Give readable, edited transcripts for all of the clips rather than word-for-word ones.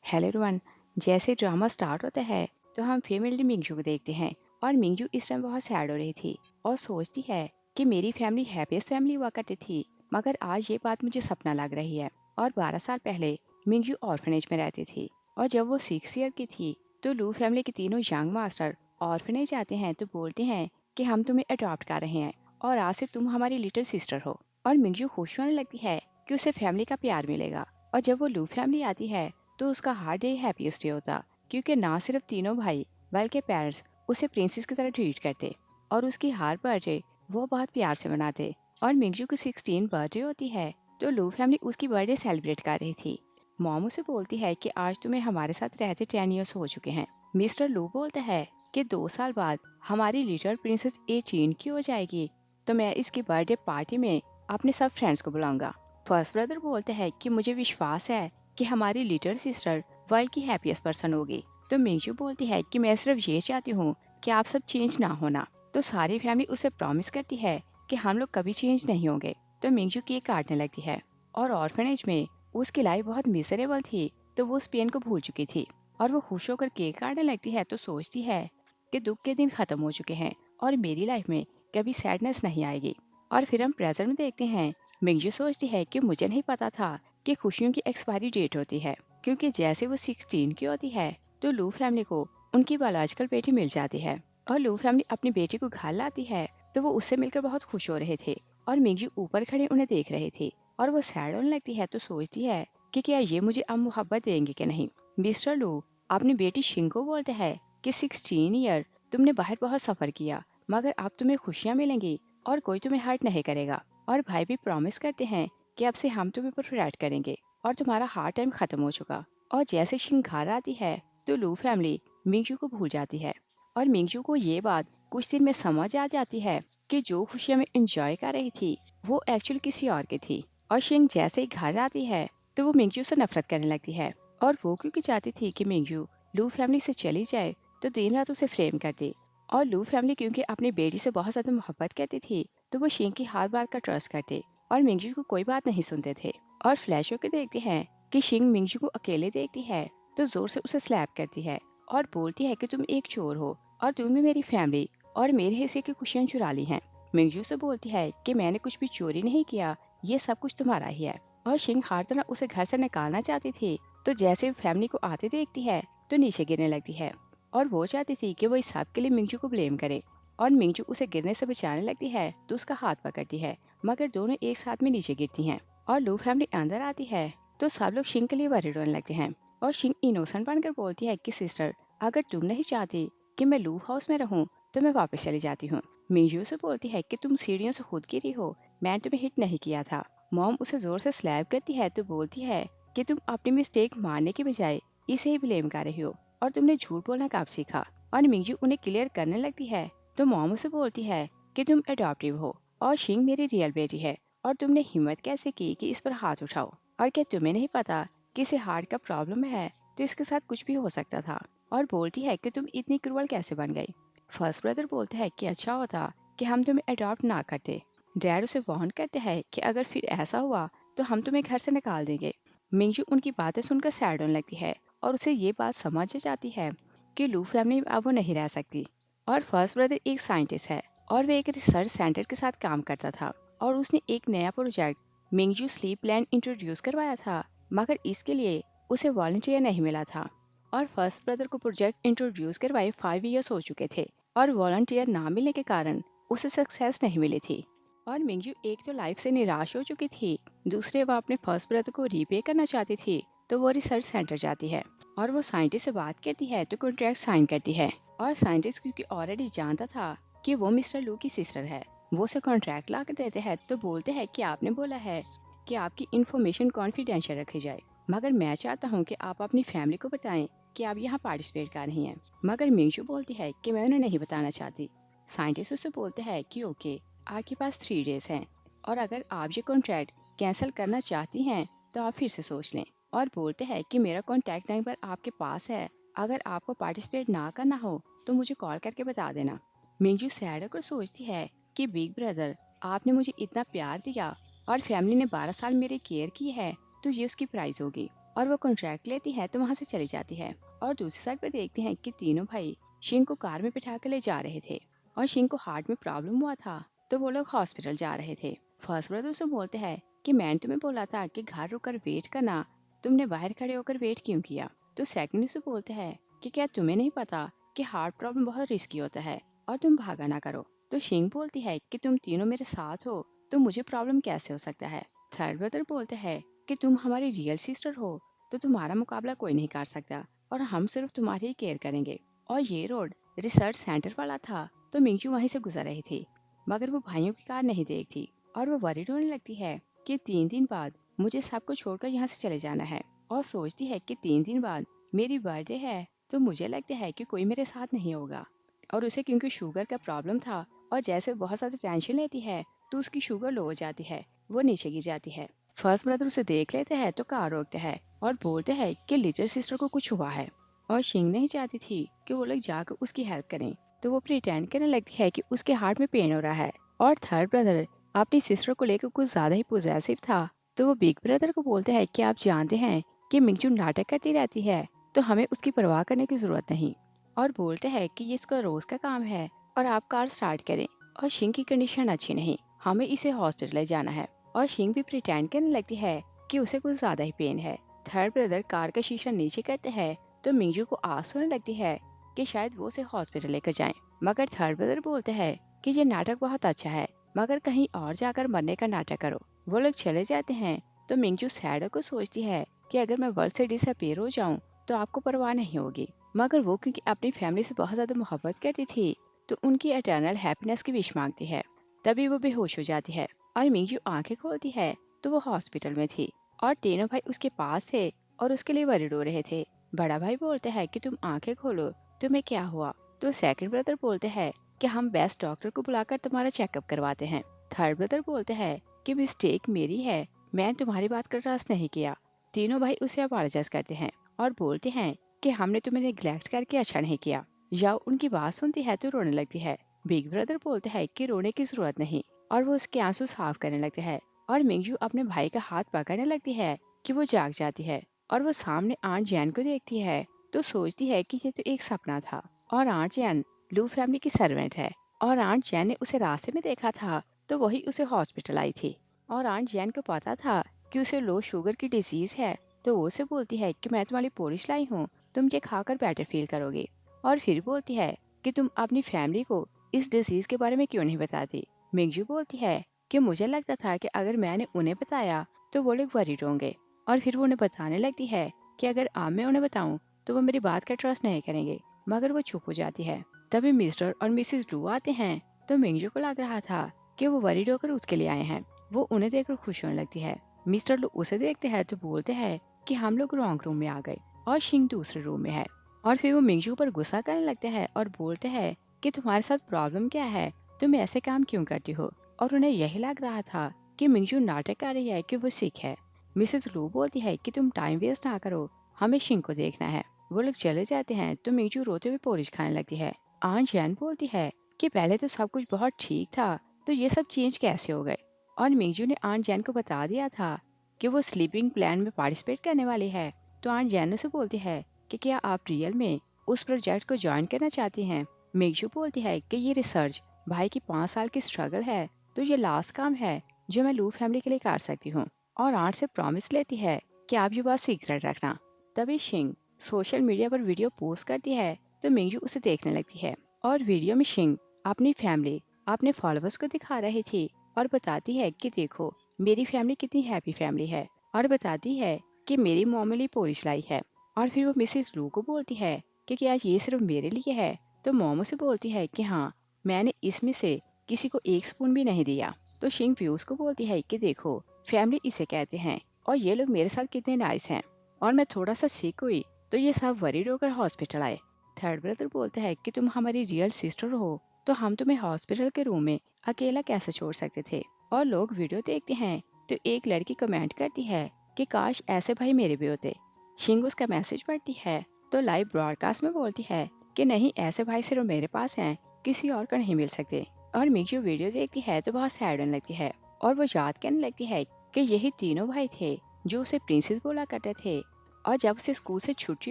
Hello everyone. जैसे drama start होता है तो हम फैमिली मिंगजू को देखते हैं और मिंगजू इस टाइम बहुत सैड हो रही थी और सोचती है कि मेरी फैमिली हैप्पीएस्ट फैमिली हुआ करती थी, मगर आज ये बात मुझे सपना लग रही है। और 12 साल पहले मिंगजू ऑर्फनेज में रहती थी और जब वो 6 ईयर की थी तो लू फैमिली के तीनों यंग मास्टर ऑर्फनेज आते हैं तो बोलते हैं कि हम तुम्हें अडॉप्ट कर रहे हैं और आज से तुम हमारी लिटिल सिस्टर हो। और मिंगजू खुश होने लगती है कि उसे फैमिली का प्यार मिलेगा। और जब वो लू फैमिली आती है तो उसका हर डे हैप्पीएस्ट डे होता, क्योंकि ना सिर्फ तीनों भाई बल्कि पेरेंट्स उसे प्रिंसेस की तरह ट्रीट करते और उसकी हर बर्थडे वो बहुत प्यार से मनाते। और मिंगजू की 16 बर्थडे होती है तो लू फैमिली उसकी बर्थडे सेलिब्रेट कर रही थी। मॉम उसे बोलती है कि आज तुम्हें हमारे साथ रहते 10 ईयर्स हो चुके हैं। मिस्टर लू बोलता है कि 2 साल बाद हमारी लिटिल प्रिंसेस 18 की हो जाएगी तो मैं इसकी बर्थडे पार्टी में अपने सब फ्रेंड्स को बुलाऊंगा। फर्स्ट ब्रदर बोलते हैं कि मुझे विश्वास है कि हमारी लिटिल सिस्टर वर्ल्ड की हैप्पीएस्ट पर्सन होगी। तो मिंगजू बोलती है कि मैं सिर्फ ये चाहती हूँ कि आप सब चेंज ना होना। तो सारी फैमिली उसे प्रॉमिस करती है कि हम लोग कभी चेंज नहीं होंगे। तो मिंगजू केक काटने लगती है और ऑर्फनेज में उसकी लाइफ बहुत मिजरेबल थी तो वो उस पेन को भूल चुकी थी और वो खुश होकर केक काटने लगती है तो सोचती है कि दुख के दिन खत्म हो चुके हैं और मेरी लाइफ में कभी सैडनेस नहीं आएगी। और फिर हम प्रेजेंट में देखते हैं, मिंगजू सोचती है कि मुझे नहीं पता था कि खुशियों की एक्सपायरी डेट होती है, क्योंकि जैसे वो 16 की होती है तो लू फैमिली को उनकी बायोलॉजिकल बेटी मिल जाती है और लू फैमिली अपनी बेटी को घर लाती है तो वो उससे मिलकर बहुत खुश हो रहे थे और मिंगजू ऊपर खड़े उन्हें देख रहे थे और वो सैड होने लगती है तो सोचती है कि क्या ये मुझे अब मोहब्बत देंगे कि नहीं। मिस्टर लू अपनी बेटी शिंग को बोलते हैं कि 16 ईयर तुमने बाहर बहुत सफर किया, मगर अब तुम्हें खुशियाँ मिलेंगी और कोई तुम्हें हर्ट नहीं करेगा। और भाई भी प्रॉमिस करते हैं कि अब से हम तुम्हें प्रोटेक्ट करेंगे और तुम्हारा हार्ड टाइम खत्म हो चुका। और जैसे शिंग घर आती है तो लू फैमिली मिंगजू को भूल जाती है और मिंगजू को ये बात कुछ दिन में समझ आ जाती है कि जो खुशियां मैं एंजॉय कर रही थी वो एक्चुअली किसी और की थी। और शिंग जैसे ही घर आती है तो वो मिंगजू से नफरत करने लगती है और वो क्योंकि चाहती थी कि मिंगजू लू फैमिली से चली जाए तो दिन रात उसे फ्रेम कर दे। और लू फैमिली क्योंकि अपनी बेटी से बहुत ज्यादा मोहब्बत करती थी तो वो शिंग की हर बात का ट्रस्ट करते और मिंगजू को कोई बात नहीं सुनते थे। और फ्लैश होकर देखते हैं कि शिंग मिंगजू को अकेले देखती है तो जोर से उसे स्लैप करती है और बोलती है कि तुम एक चोर हो और तुमने मेरी फैमिली और मेरे हिस्से की खुशियां चुरा ली हैं। मिंगजू से बोलती है कि मैंने कुछ भी चोरी नहीं किया, ये सब कुछ तुम्हारा ही है। और शिंग हर तरह उसे घर से निकालना चाहती थी तो जैसे फैमिली को आते देखती है तो नीचे गिरने लगती है और वो चाहती थी कि वो इस सब के लिए मिंगजू को ब्लेम करे। और मिंगजू उसे गिरने से बचाने लगती है तो उसका हाथ पकड़ती है, मगर दोनों एक साथ में नीचे गिरती हैं। और लू फैमिली अंदर आती है तो सब लोग शिंग के लिए वरीड होने लगते हैं और शिंग इनोसेंट बनकर बोलती है कि सिस्टर, अगर तुम नहीं चाहती कि मैं लू हाउस में रहूं तो मैं वापस चली जाती हूँ। मिंगजू से बोलती है कि तुम सीढ़ियों से खुद गिरी हो, मैंने तुम्हें हिट नहीं किया था। मॉम उसे जोर से स्लैप करती है तो बोलती है कि तुम अपनी मिस्टेक मानने के बजाय इसे ही ब्लेम कर रही हो और तुमने झूठ बोलना कब सीखा। और मिंगजू उन्हें क्लियर करने लगती है तो मॉम उसे बोलती है कि तुम अडॉप्टिव हो और शिंग मेरी रियल बेटी है और तुमने हिम्मत कैसे की कि इस पर हाथ उठाओ। और क्या तुम्हें नहीं पता कि इसे हार्ट का प्रॉब्लम है तो इसके साथ कुछ भी हो सकता था। और बोलती है कि तुम इतनी क्रूअल कैसे बन गई। फर्स्ट ब्रदर बोलते हैं कि अच्छा होता कि हम तुम्हें अडॉप्ट ना करते। डैड उसे वार्न करते हैं कि अगर फिर ऐसा हुआ तो हम तुम्हें घर से निकाल देंगे। मिंगजू उनकी बातें सुनकर सैड होने लगती है और उसे ये बात समझ जाती है कि लू फैमिली में अब वो नहीं रह सकती। और फर्स्ट ब्रदर एक साइंटिस्ट है और वे एक रिसर्च सेंटर के साथ काम करता था और उसने एक नया प्रोजेक्ट मिंगजू स्लीप प्लान इंट्रोड्यूस करवाया था, मगर इसके लिए उसे वॉलंटियर नहीं मिला था। और फर्स्ट ब्रदर को प्रोजेक्ट इंट्रोड्यूस करवाए 5 ईयर्स हो चुके थे और वॉलंटियर ना मिलने के कारण उसे सक्सेस नहीं मिली थी। और मिंगजू एक तो लाइफ से निराश हो चुकी थी, दूसरे वो अपने फर्स्ट ब्रदर को रीपे करना चाहती थी तो वो रिसर्च सेंटर जाती है और वो साइंटिस्ट से बात करती है तो कॉन्ट्रैक्ट साइन करती है। और साइंटिस्ट क्योंकि ऑलरेडी जानता था कि वो मिस्टर लू की सिस्टर है, वो उसे कॉन्ट्रैक्ट ला कर देते हैं तो बोलते हैं कि आपने बोला है कि आपकी इन्फॉर्मेशन कॉन्फिडेंशियल रखी जाए, मगर मैं चाहता हूँ कि आप अपनी फैमिली को बताएं कि आप यहाँ पार्टिसिपेट कर रही हैं। मगर मिंगजू बोलती है कि मैं उन्हें नहीं बताना चाहती। साइंटिस्ट उससे बोलते हैं कि ओके, आपके पास 3 डेज हैं और अगर आप ये कॉन्ट्रैक्ट कैंसिल करना चाहती हैं तो आप फिर से सोच लें। और बोलते हैं कि मेरा कॉन्टैक्ट नंबर आपके पास है, अगर आपको पार्टिसिपेट ना करना हो तो मुझे कॉल करके बता देना। मिंजू सैड होकर सोचती है कि बिग ब्रदर, आपने मुझे इतना प्यार दिया और फैमिली ने 12 साल मेरी केयर की है तो ये उसकी प्राइस होगी। और वो कॉन्ट्रैक्ट लेती है तो वहाँ से चली जाती है। और दूसरी साइड पर देखते हैं कि तीनों भाई शिंग को कार में बिठा के ले जा रहे थे और शिंग को हार्ट में प्रॉब्लम हुआ था, तो वो लोग हॉस्पिटल जा रहे थे। फर्स्ट ब्रदर उसे बोलते हैं कि मैंने तुम्हें बोला था कि घर रुककर वेट करना, तुमने बाहर खड़े होकर वेट क्यों किया। तो सेकंड उसे बोलते हैं कि क्या तुम्हें नहीं पता कि हार्ट प्रॉब्लम बहुत रिस्की होता है और तुम भागा ना करो। तो शिंग बोलती है कि तुम तीनों मेरे साथ हो तो मुझे प्रॉब्लम कैसे हो सकता है। थर्ड ब्रदर बोलते हैं कि तुम हमारी रियल सिस्टर हो तो तुम्हारा मुकाबला कोई नहीं कर सकता और हम सिर्फ तुम्हारी ही केयर करेंगे। और ये रोड रिसर्च सेंटर वाला था, तो मिंजू वहीं से गुजर रही थी, मगर वो भाइयों की कार नहीं देखती और वो वरीड होने लगती है कि 3 दिन बाद मुझे सबको छोड़कर यहाँ से चले जाना है। और सोचती है कि 3 दिन बाद मेरी बर्थडे है, तो मुझे लगता है कि कोई मेरे साथ नहीं होगा। और उसे क्योंकि शुगर का प्रॉब्लम था और जैसे बहुत ज़्यादा टेंशन लेती है तो उसकी शुगर लो हो जाती है, वो नीचे गिर जाती है। फर्स्ट ब्रदर उसे देख लेते हैं तो कार रोकते हैं और बोलते हैं कि लिटिल सिस्टर को कुछ हुआ है। और शिंग नहीं चाहती थी कि वो लोग जाकर उसकी हेल्प करें, तो वो प्रिटेंड करने लगती है कि उसके हार्ट में पेन हो रहा है। और थर्ड ब्रदर अपनी सिस्टर को लेकर कुछ ज्यादा ही पोजेसिव था, तो वो बिग ब्रदर को बोलते हैं कि आप जानते हैं कि मिंगजू नाटक करती रहती है, तो हमें उसकी परवाह करने की जरूरत नहीं। और बोलते हैं कि ये इसका रोज का काम है और आप कार स्टार्ट करें। और शिंग की कंडीशन अच्छी नहीं, हमें इसे हॉस्पिटल ले जाना है। और शिंग भी प्रिटेंड करने लगती है कि उसे कुछ ज्यादा ही पेन है। थर्ड ब्रदर कार का शीशा नीचे करते हैं तो मिंजू को आस होने लगती है कि शायद वो उसे हॉस्पिटल लेकर जाएं। मगर थर्ड ब्रदर बोलते हैं कि ये नाटक बहुत अच्छा है, मगर कहीं और जाकर मरने का नाटक करो। वो लोग चले जाते हैं तो मिंजू सैडो को सोचती है कि अगर मैं वर्ल्ड से डिसअपीयर हो जाऊं तो आपको परवाह नहीं होगी। मगर वो क्योंकि अपनी फैमिली से बहुत ज्यादा मोहब्बत करती थी, तो उनकी एटर्नल हैप्पीनेस की विश मांगती है। तभी वो बेहोश हो जाती है और मिंजू आंखें खोलती है तो वो हॉस्पिटल में थी और तीनों भाई उसके पास थे और उसके लिए वरीड हो रहे थे। बड़ा भाई बोलता है कि तुम आंखें खोलो, तुम्हें क्या हुआ। तो सेकंड ब्रदर बोलते हैं कि हम बेस्ट डॉक्टर को बुलाकर तुम्हारा चेकअप करवाते हैं। थर्ड ब्रदर बोलते हैं कि मिस्टेक मेरी है, मैं तुम्हारी बात का ट्रस्ट नहीं किया। तीनों भाई उसे अपोलोजाइज करते हैं और बोलते हैं कि हमने तुम्हें निग्लेक्ट करके अच्छा नहीं किया। याओ उनकी बात सुनती है तो रोने लगती है। बिग ब्रदर बोलते हैं कि रोने की जरूरत नहीं और वो उसके आंसू साफ करने लगते हैं। और मिंगजू अपने भाई का हाथ पकड़ने लगती है कि वो जाग जाती है और वो सामने आंट जैन को देखती है तो सोचती है कि ये तो एक सपना था। और आंट जैन लू फैमिली की सर्वेंट है और आंट जैन ने उसे रास्ते में देखा था, तो वही उसे हॉस्पिटल आई थी। और आंट जैन को पता था कि उसे लो शुगर की डिजीज है, तो वो उसे बोलती है कि मैं तुम्हारी पोरिश लाई हूँ, तुम ये खाकर बेटर फील करोगे। और फिर बोलती है कि तुम अपनी फैमिली को इस डिजीज के बारे में क्यों नहीं बताती। मिंगजू बोलती है कि मुझे लगता था कि अगर मैंने उन्हें बताया तो वो लोग वरीड होंगे। और फिर वो उन्हें बताने लगती है कि अगर अब मैं उन्हें बताऊं तो वो मेरी बात का ट्रस्ट नहीं करेंगे, मगर वो चुप हो जाती है। तभी मिस्टर और मिसेस लू आते हैं, तो मिंगजू को लग रहा था कि वो वरीड होकर उसके लिए आए हैं। वो उन्हें देखकर खुश होने लगती है। मिस्टर लू उसे देखते हैं तो बोलते हैं कि हम लोग रॉन्ग रूम में आ गए और शिंग दूसरे रूम में है। और फिर वो मिंगजू पर गुस्सा करने लगते हैं और बोलते हैं कि तुम्हारे साथ प्रॉब्लम क्या है, तुम ऐसे काम क्यों करती हो। और उन्हें यही लग रहा था कि मिंगजू नाटक कर रही है कि वो सिख है। मिसेस लू बोलती है कि तुम टाइम वेस्ट ना करो, हमें शिंग को देखना है। वो लोग चले जाते हैं तो मिंगजू रोते हुए पोरिज खाने लगती है। आन जैन बोलती है कि पहले तो सब कुछ बहुत ठीक था, तो ये सब चेंज कैसे हो गए। और मिंगजू ने आन जैन को बता दिया था कि वो स्लीपिंग प्लान में पार्टिसिपेट करने वाली है। तो आन जैन से बोलती है कि क्या आप रियल में उस प्रोजेक्ट को ज्वाइन करना चाहती हैं। मिंगजू बोलती है कि ये रिसर्च भाई की 5 साल की स्ट्रगल है, तो ये लास्ट काम है जो मैं लू फैमिली के लिए कर सकती हूँ। और आंट से प्रॉमिस लेती है कि आप ये बात सीक्रेट रखना। तभी शिंग सोशल मीडिया पर वीडियो पोस्ट करती है, तो मिंगजू उसे देखने लगती है। और वीडियो में शिंग अपनी फैमिली अपने फॉलोअर्स को दिखा रही थी और बताती है कि देखो मेरी फैमिली कितनी हैप्पी फैमिली है। और बताती है कि मेरी मामूली पोरिश लाई है। और फिर वो मिसेस लू को बोलती है कि क्या ये सिर्फ मेरे लिए है। तो मोमो से बोलती है कि हाँ, मैंने इसमें से किसी को एक स्पून भी नहीं दिया। तो शिंग व्यूज को बोलती है कि देखो फैमिली इसे कहते हैं और ये लोग मेरे साथ कितने नाइस हैं। और मैं थोड़ा सा सिक हुई तो ये सब वरीड होकर हॉस्पिटल आए। थर्ड ब्रदर बोलता है कि तुम हमारी रियल सिस्टर हो, तो हम तुम्हें हॉस्पिटल के रूम में अकेला कैसे छोड़ सकते थे। और लोग वीडियो देखते हैं तो एक लड़की कमेंट करती है कि काश ऐसे भाई मेरे भी होते। शिंग उसका मैसेज पढ़ती है तो लाइव ब्रॉडकास्ट में बोलती है कि नहीं, ऐसे भाई सिर्फ मेरे पास हैं, किसी और को नहीं मिल सकते। और मिक्जू वीडियो देखती है तो बहुत सैड होने लगती है और वो याद करने लगती है कि यही तीनों भाई थे जो उसे प्रिंसेस बोला करते थे। और जब उसे स्कूल से छुट्टी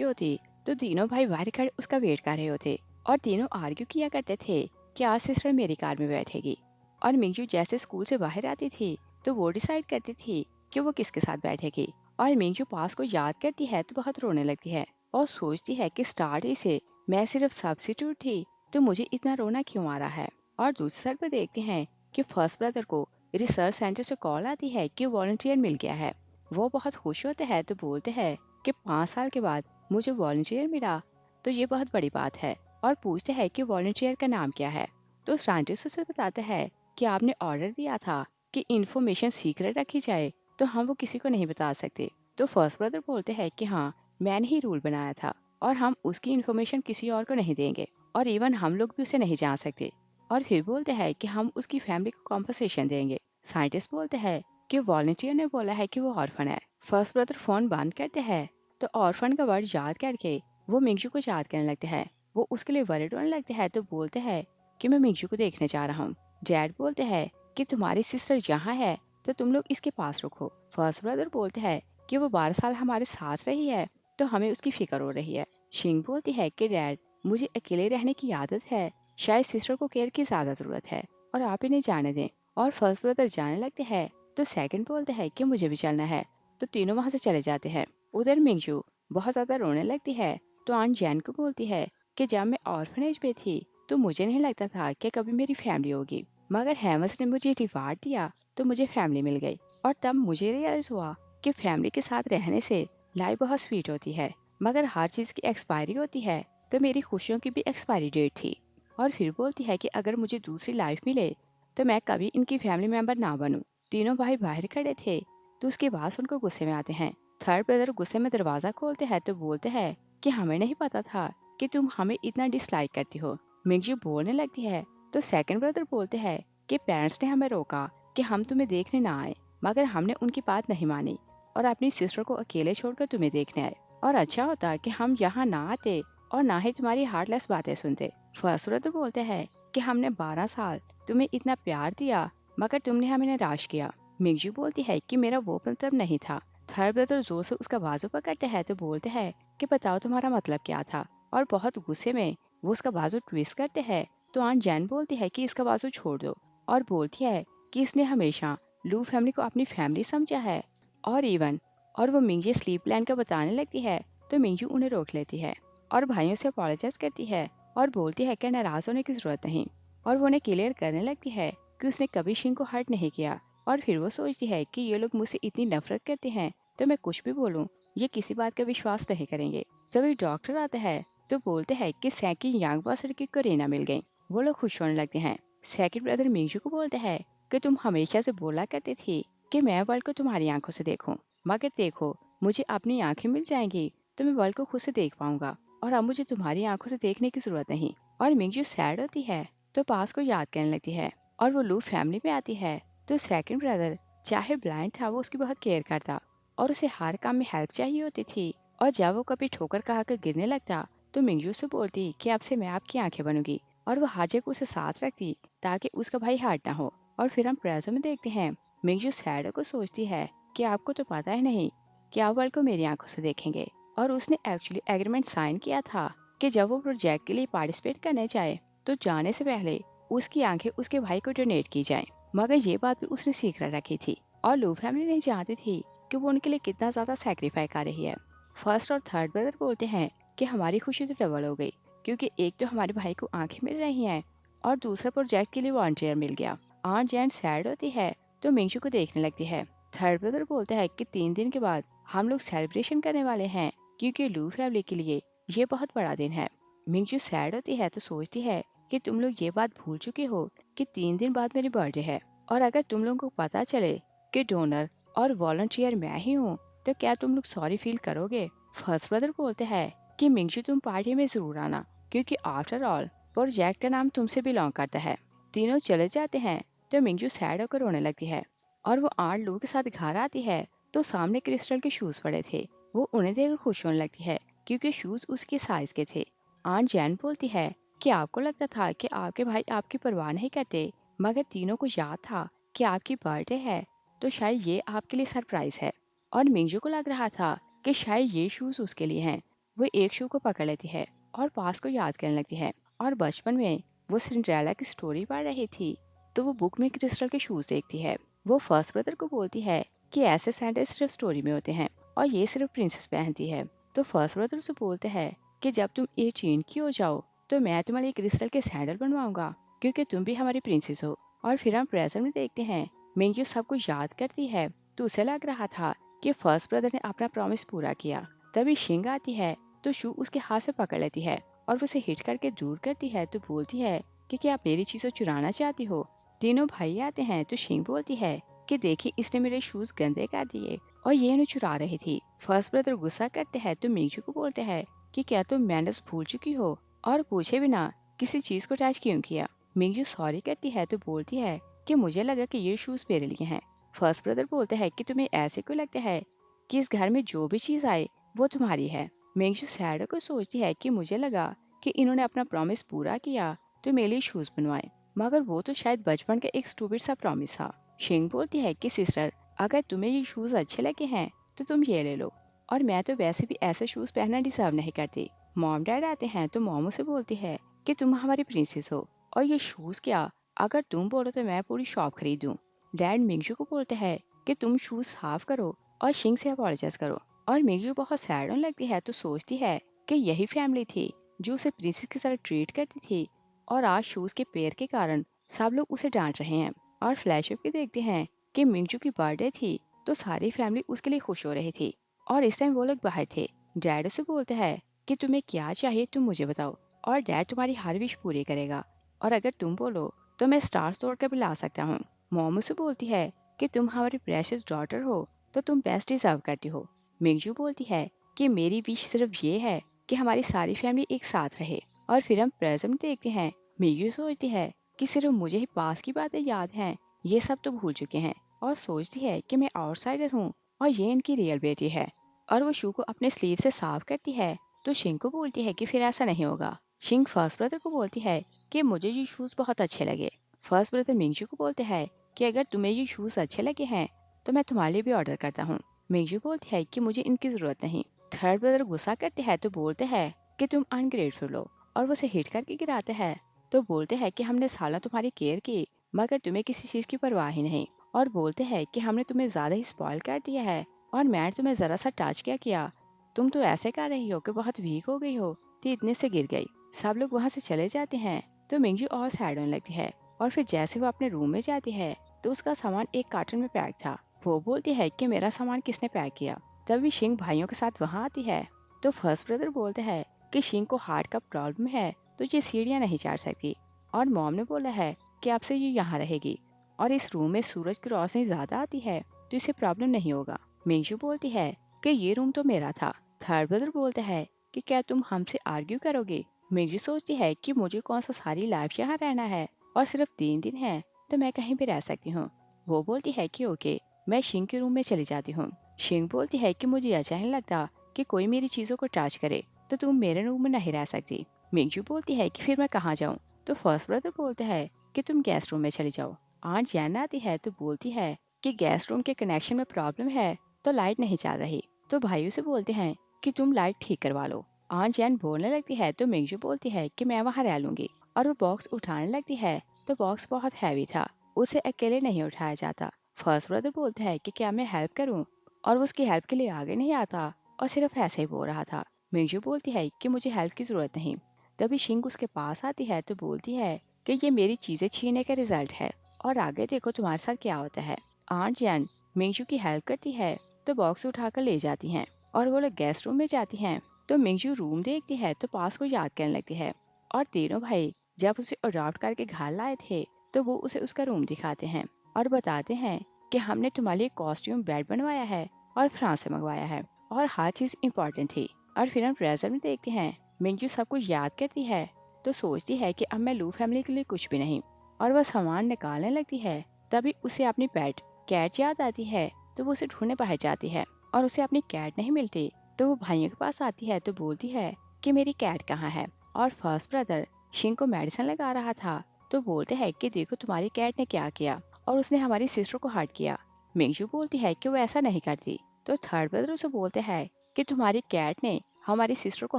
होती तो तीनों भाई बाहर खड़े उसका वेट कर रहे होते और तीनों आर्ग्यू किया करते थे कि आज सिस्टर मेरी कार में बैठेगी। और मिंजू जैसे स्कूल से बाहर आती थी तो वो डिसाइड करती थी कि वो किसके साथ बैठेगी। और मिंजू पास को याद करती है तो बहुत रोने लगती है और सोचती है कि स्टार्ट ही से मैं सिर्फ सब्स्टिट्यूट थी तो मुझे इतना रोना क्यों आ रहा है। और दूसरी साइड पर देखते हैं कि फर्स्ट ब्रदर को रिसर्च सेंटर से कॉल आती है कि वॉलंटियर मिल गया है। वो बहुत खुश होते हैं तो बोलते हैं कि 5 साल के बाद मुझे वॉलंटियर मिला तो ये बहुत बड़ी बात है। और पूछते हैं कि वॉलंटियर का नाम क्या है। तो साइंटिस्ट उसे बताता है कि आपने ऑर्डर दिया था कि इन्फॉर्मेशन सीक्रेट रखी जाए तो हम वो किसी को नहीं बता सकते। तो फर्स्ट ब्रदर बोलते हैं कि हाँ, मैंने ही रूल बनाया था और हम उसकी इन्फॉर्मेशन किसी और को नहीं देंगे और इवन हम लोग भी उसे नहीं जान सकते। और फिर बोलते हैं कि हम उसकी फैमिली को कॉम्पनसेशन देंगे। साइंटिस्ट बोलते हैं कि वॉलंटियर ने बोला है कि वो ऑर्फन है। फर्स्ट ब्रदर फोन बंद करते हैं तो ऑर्फन का वर्ड याद करके वो मिंगजू को याद करने लगते हैं। वो उसके लिए वरिड होने लगते हैं तो बोलते हैं कि मैं मिंगजू को देखने जा रहा हूँ। डैड बोलते हैं कि तुम्हारी सिस्टर यहाँ है तो तुम लोग इसके पास रुको। फर्स्ट ब्रदर बोलते हैं कि वो 12 साल हमारे साथ रही है तो हमें उसकी फिक्र हो रही है। शिंग बोलती है कि डैड, मुझे अकेले रहने की आदत है, शायद सिस्टर को केयर की ज्यादा जरूरत है और आप इन्हें जाने दें। और फर्स्ट ब्रदर जाने लगते हैं तो सेकंड बोलते हैं कि मुझे भी चलना है। तो तीनों वहां से चले जाते हैं। उधर मिंगजू बहुत ज्यादा रोने लगती है तो आंट जैन को बोलती है कि जब मैं ऑर्फनेज में थी तो मुझे नहीं लगता था कि कभी मेरी फैमिली होगी, मगर हैमस ने मुझे रिवार्ड दिया तो मुझे फैमिली मिल गई। और तब मुझे रियलाइज हुआ कि फैमिली के साथ रहने से लाइफ बहुत स्वीट होती है, मगर हर चीज़ की एक्सपायरी होती है तो मेरी खुशियों की भी एक्सपायरी डेट थी। और फिर बोलती है कि अगर मुझे दूसरी लाइफ मिले तो मैं कभी इनकी फैमिली मेंबर ना बनूं। तीनों भाई बाहर खड़े थे तो उसके बाद उनको गुस्से में आते हैं। थर्ड ब्रदर गुस्से में दरवाज़ा खोलते हैं तो बोलते हैं कि हमें नहीं पता था कि तुम हमें इतना डिसलाइक करती हो। मिंगजू बोलने लगती है तो सेकंड ब्रदर बोलते हैं कि पेरेंट्स ने हमें रोका कि हम तुम्हें देखने ना आए, मगर हमने उनकी बात नहीं मानी और अपनी सिस्टर को अकेले छोड़कर तुम्हें देखने आए। और अच्छा होता कि हम यहाँ ना आते और ना ही तुम्हारी हार्टलेस बातें सुनते। फर्स्ट ब्रदर बोलते हैं कि हमने 12 साल तुम्हें इतना प्यार दिया मगर तुमने हमें निराश किया। मिंगजू बोलती है कि मेरा वो मतलब नहीं था। थर्ड ब्रदर जोर से उसका बाजू पकड़ते हैं तो बोलते हैं कि बताओ तुम्हारा मतलब क्या था। और बहुत गुस्से में वो उसका बाजू ट्विस्ट करते हैं तो आंट जैन बोलती है कि इसका बाजू छोड़ दो और बोलती है कि इसने हमेशा लू फैमिली को अपनी फैमिली समझा है। और इवन और वो मिंगजी स्लीप प्लान का बताने लगती है तो मिंजू उन्हें रोक लेती है और भाइयों से अपोलोजाइज करती है और बोलती है कि नाराज होने की जरूरत नहीं। और वो उन्हें क्लियर करने लगती है कि उसने कभी शिंग को हर्ट नहीं किया। और फिर वो सोचती है कि ये लोग मुझसे इतनी नफरत करते हैं तो मैं कुछ भी बोलूँ ये किसी बात का विश्वास नहीं करेंगे। जब एक डॉक्टर आता है तो बोलते हैं कि सैकी यांग बासर की करीना मिल गई। वो लोग खुश होने लगते हैं। सेकंड ब्रदर मिंजू को बोलते हैं कि तुम हमेशा से बोला करती थी कि मैं वर्ल्ड को तुम्हारी आंखों से देखूं, मगर देखो मुझे अपनी आंखें मिल जाएंगी तो मैं वर्ल्ड को खुद से देख पाऊंगा और अब मुझे तुम्हारी आंखों से देखने की जरूरत नहीं। और मिंजू सैड होती है तो पास को याद करने लगती है और वो लू फैमिली में आती है तो सेकंड ब्रदर चाहे ब्लाइंड था वो उसकी बहुत केयर करता और उसे हर काम में हेल्प चाहिए होती थी। और जब वो कभी ठोकर खाकर गिरने लगता तो मिंजू से बोलती कि अब से मैं आपकी आंखें बनूंगी और वो हर जगह उसे साथ रखती ताकि उसका भाई हार्ट ना हो। और फिर हम प्रेजेंट में देखते हैं मिंजू सैड को सोचती है कि आपको तो पता ही नहीं कि आप वर्ल्ड को मेरी आंखों से देखेंगे। और उसने एक्चुअली एग्रीमेंट साइन किया था कि जब वो प्रोजेक्ट के लिए पार्टिसिपेट करने जाए तो जाने से पहले उसकी आंखें उसके भाई को डोनेट की जाएं। मगर ये बात भी उसने सीक्रेट रखी थी और लू फैमिली नहीं जानती थी कि वो उनके लिए कितना ज्यादा सेक्रीफाई कर रही है। फर्स्ट और थर्ड ब्रदर बोलते हैं कि हमारी खुशी तो डबल हो गई क्योंकि एक तो हमारे भाई को आंखें मिल रही हैं और दूसरा प्रोजेक्ट के लिए वॉलंटियर मिल गया। आंट जैन सैड होती है तो मिंशू को देखने लगती है। थर्ड ब्रदर बोलता है कि 3 दिन के बाद हम लोग सेलिब्रेशन करने वाले हैं क्योंकि लू फैमिली के लिए ये बहुत बड़ा दिन है। मिंजू सैड होती है तो सोचती है कि तुम लोग ये बात भूल चुके हो कि 3 दिन बाद मेरी बर्थडे है और अगर तुम लोगों को पता चले कि डोनर और वॉलंटियर मैं ही हूँ तो क्या तुम लोग सॉरी फील करोगे। फर्स्ट ब्रदर बोलते हैं कि मिंजू तुम पार्टी में जरूर आना क्योंकि आफ्टर ऑल प्रोजेक्ट का नाम तुमसे बिलोंग करता है। तीनों चले जाते हैं तो मिंजू सैड होकर रोने लगती है और वो 8 लोगों के साथ घर आती है तो सामने क्रिस्टल के शूज पड़े थे। वो उन्हें देखकर खुश होने लगती है क्योंकि शूज उसके साइज के थे। आंट जैन बोलती है कि आपको लगता था कि आपके भाई आपकी परवाह नहीं करते, मगर तीनों को याद था कि आपकी बर्थडे है तो शायद ये आपके लिए सरप्राइज है। और मिंजू को लग रहा था कि शायद ये शूज़ उसके लिए हैं। वो एक शू को पकड़ लेती है और पास को याद करने लगती है, और बचपन में वो सिंड्रेला की स्टोरी पढ़ रही थी, तो वो बुक में क्रिस्टल के शूज़ देखती है। वो फर्स्ट ब्रदर को बोलती है कि ऐसे सैंडल सिर्फ स्टोरी में होते हैं और ये सिर्फ प्रिंसेस पहनती है। तो फर्स्ट ब्रदर उसे बोलते हैं कि जब तुम ये चेन की हो जाओ तो मैं तुम्हारे लिए क्रिस्टल के सैंडल बनवाऊंगा, क्योंकि तुम भी हमारी प्रिंसेस हो। और फिर हम प्रेजेंट में देखते हैं मिंजू सब कुछ याद करती है, तो उसे लग रहा था कि फर्स्ट ब्रदर ने अपना प्रॉमिस पूरा किया। तभी शिंग आती है तो शू उसके हाथ से पकड़ लेती है और उसे हिट करके दूर करती है, तो बोलती है कि क्या आप मेरी चीज़ों चुराना चाहती हो। तीनों भाई आते हैं तो शिंग बोलती है कि देखिए इसने मेरे शूज गंदे कर दिए और ये इन्हें चुरा रही थी। फर्स्ट ब्रदर गुस्सा करते हैं तो मिंजू को बोलते हैं कि क्या तुम मैनर्स भूल चुकी हो और पूछे बिना किसी चीज को टच क्यों किया। मिंजू सॉरी करती है तो बोलती है कि मुझे लगा कि ये शूज मेरे लिए हैं। फर्स्ट ब्रदर बोलते हैं कि तुम्हें ऐसे क्यों लगता है कि इस घर में जो भी चीज आए वो तुम्हारी है। मिंजू सैड को सोचती है कि मुझे लगा कि इन्होंने अपना प्रॉमिस पूरा किया तो मेरे लिए शूज बनवाए, मगर वो तो शायद बचपन का एक स्टूपिड सा प्रॉमिस था। शिंग बोलती है कि सिस्टर, अगर तुम्हें ये शूज अच्छे लगे हैं तो तुम ये ले लो, और मैं तो वैसे भी ऐसे शूज पहनना डिजर्व नहीं करती। मॉम डैड आते हैं तो मॉम उसे बोलती है कि तुम हमारी प्रिंसेस हो और ये शूज क्या, अगर तुम बोलो तो मैं पूरी शॉप खरीदूं। डैड मिंगजू को बोलते हैं कि तुम शूज साफ करो और शिंग से अपॉलोजाइज करो, और मिंगजू बहुत सैड होने लगती है तो सोचती है कि यही फैमिली थी जो उसे प्रिंसेस की तरह ट्रीट करती थी, और आज शूज के पैर के कारण सब लोग उसे डांट रहे हैं। और फ्लैशबैक में देखते हैं कि मिंगजू की बर्थडे थी तो सारी फैमिली उसके लिए खुश हो रही थी, और इस टाइम वो लोग बाहर थे। डैड उसे बोलते हैं कि तुम्हें क्या चाहिए तुम मुझे बताओ, और डैड तुम्हारी हर विश पूरी करेगा, और अगर तुम बोलो तो मैं स्टार्स तोड़ कर भी ला सकता हूँ। मॉम उसे बोलती है कि तुम हमारी प्रेशियस डॉटर हो तो तुम बेस्ट डिजर्व करती हो। मिंगजू बोलती है कि मेरी विश सिर्फ ये है कि हमारी सारी फैमिली एक साथ रहे। और फिर हम प्रेजेंट में देखते हैं मिंगजू सोचती है कि सिर्फ मुझे ही पास की बातें याद हैं, ये सब तो भूल चुके हैं, और सोचती है कि मैं आउटसाइडर हूँ और ये इनकी रियल बेटी है। और वो शू को अपने स्लीव से साफ करती है तो शिंग को बोलती है कि फिर ऐसा नहीं होगा। शिंग फर्स्ट ब्रदर को बोलती है कि मुझे ये शूज़ बहुत अच्छे लगे। फर्स्ट ब्रदर मिंगजू को बोलते हैं कि अगर तुम्हें ये शूज़ अच्छे लगे हैं तो मैं तुम्हारे लिए भी ऑर्डर करता हूँ। मिंगजू बोलती है कि मुझे इनकी ज़रूरत नहीं। थर्ड ब्रदर गुस्सा करते हैं तो बोलते हैं कि तुम अनग्रेटफुल हो, और वो उसे हिट करके गिराते हैं तो बोलते हैं कि हमने सालों तुम्हारी केयर की मगर तुम्हें किसी चीज़ की परवाह ही नहीं, और बोलते हैं कि हमने तुम्हें ज़्यादा ही स्पॉइल कर दिया है और मैंने तुम्हें ज़रा सा टच क्या किया, तुम तो ऐसे कर रही हो कि बहुत वीक हो गई हो, तो इतने से गिर गई। सब लोग वहाँ से चले जाते हैं तो मिंजू और सैड होने लगती है, और फिर जैसे वो अपने रूम में जाती है तो उसका सामान एक कार्टन में पैक था। वो बोलती है कि मेरा सामान किसने पैक किया। तभी शिंग भाइयों के साथ वहाँ आती है तो फर्स्ट ब्रदर बोलते हैं कि शिंग को हार्ट का प्रॉब्लम है तो ये सीढ़ियाँ नहीं चढ़ सकती, और मॉम ने बोला है कि अब से ये यहाँ रहेगी, और इस रूम में सूरज की रोशनी ज्यादा आती है तो इसे प्रॉब्लम नहीं होगा। मिंजू बोलती है कि ये रूम तो मेरा था। थर्ड ब्रदर बोलते हैं कि क्या तुम हमसे आर्ग्यू करोगे। मिंजू सोचती है कि मुझे कौन सा सारी लाइफ यहाँ रहना है, और सिर्फ 3 दिन है तो मैं कहीं भी रह सकती हूँ। वो बोलती है कि ओके, मैं शिंग के रूम में चली जाती हूँ। शिंग बोलती है कि मुझे अच्छा नहीं लगता कि कोई मेरी चीज़ों को टच करे, तो तुम मेरे रूम में नहीं रह सकती। मिंजू बोलती है कि फिर मैं कहाँ जाऊँ। तो फर्स्ट ब्रदर बोलते हैं कि तुम गेस्ट रूम में चली जाओ। आंट जैन आती है तो बोलती है कि गेस्ट रूम के कनेक्शन में प्रॉब्लम है तो लाइट नहीं चल रही, तो भाइयों से बोलते हैं कि तुम लाइट ठीक करवा लो। आंट जैन बोलने लगती है तो मिंजू बोलती है कि मैं वहाँ रह लूंगी, और वो बॉक्स उठाने लगती है तो बॉक्स बहुत हैवी था, उसे अकेले नहीं उठाया जाता। फर्स्ट ब्रदर बोलते हैं कि क्या मैं हेल्प करूँ, और वो उसकी हेल्प के लिए आगे नहीं आता और सिर्फ ऐसे ही बोल रहा था। मिंजू बोलती है कि मुझे हेल्प की जरूरत नहीं। तभी शिंग उसके पास आती है तो बोलती है कि ये मेरी चीजें छीनने का रिजल्ट है, और आगे देखो तुम्हारे साथ क्या होता है। आंट जैन मिंगजू की हेल्प करती है तो बॉक्स उठाकर ले जाती हैं, और वो लोग गेस्ट रूम में जाती हैं तो मिंगजू रूम देखती है तो पास को याद करने लगती है। और तीनों भाई जब उसे अडॉप्ट करके घर लाए थे तो वो उसे उसका रूम दिखाते हैं और बताते हैं कि हमने तुम्हारे लिए कॉस्ट्यूम बेड बनवाया है और फ्रांस से मंगवाया है, और हर चीज इम्पोर्टेंट थी। और फिर हम प्रेजेंट में देखते हैं मिंगजू सब कुछ याद करती है तो सोचती है कि अब मैं लू फैमिली के लिए कुछ भी नहीं, और वह सामान निकालने लगती है। तभी उसे अपनी पेट कैट याद आती है तो वो उसे ढूंढने बाहर जाती है, और उसे अपनी कैट नहीं मिलती तो वो भाइयों के पास आती है तो बोलती है कि मेरी कैट कहाँ है। और फर्स्ट ब्रदर शिंग को मेडिसिन लगा रहा था तो बोलते हैं कि देखो तुम्हारी कैट ने क्या किया, और उसने हमारी सिस्टर को हर्ट किया। मिंगजू बोलती है कि वो ऐसा नहीं करती, तो थर्ड ब्रदर उसे बोलते हैं कि तुम्हारी कैट ने हमारी सिस्टर को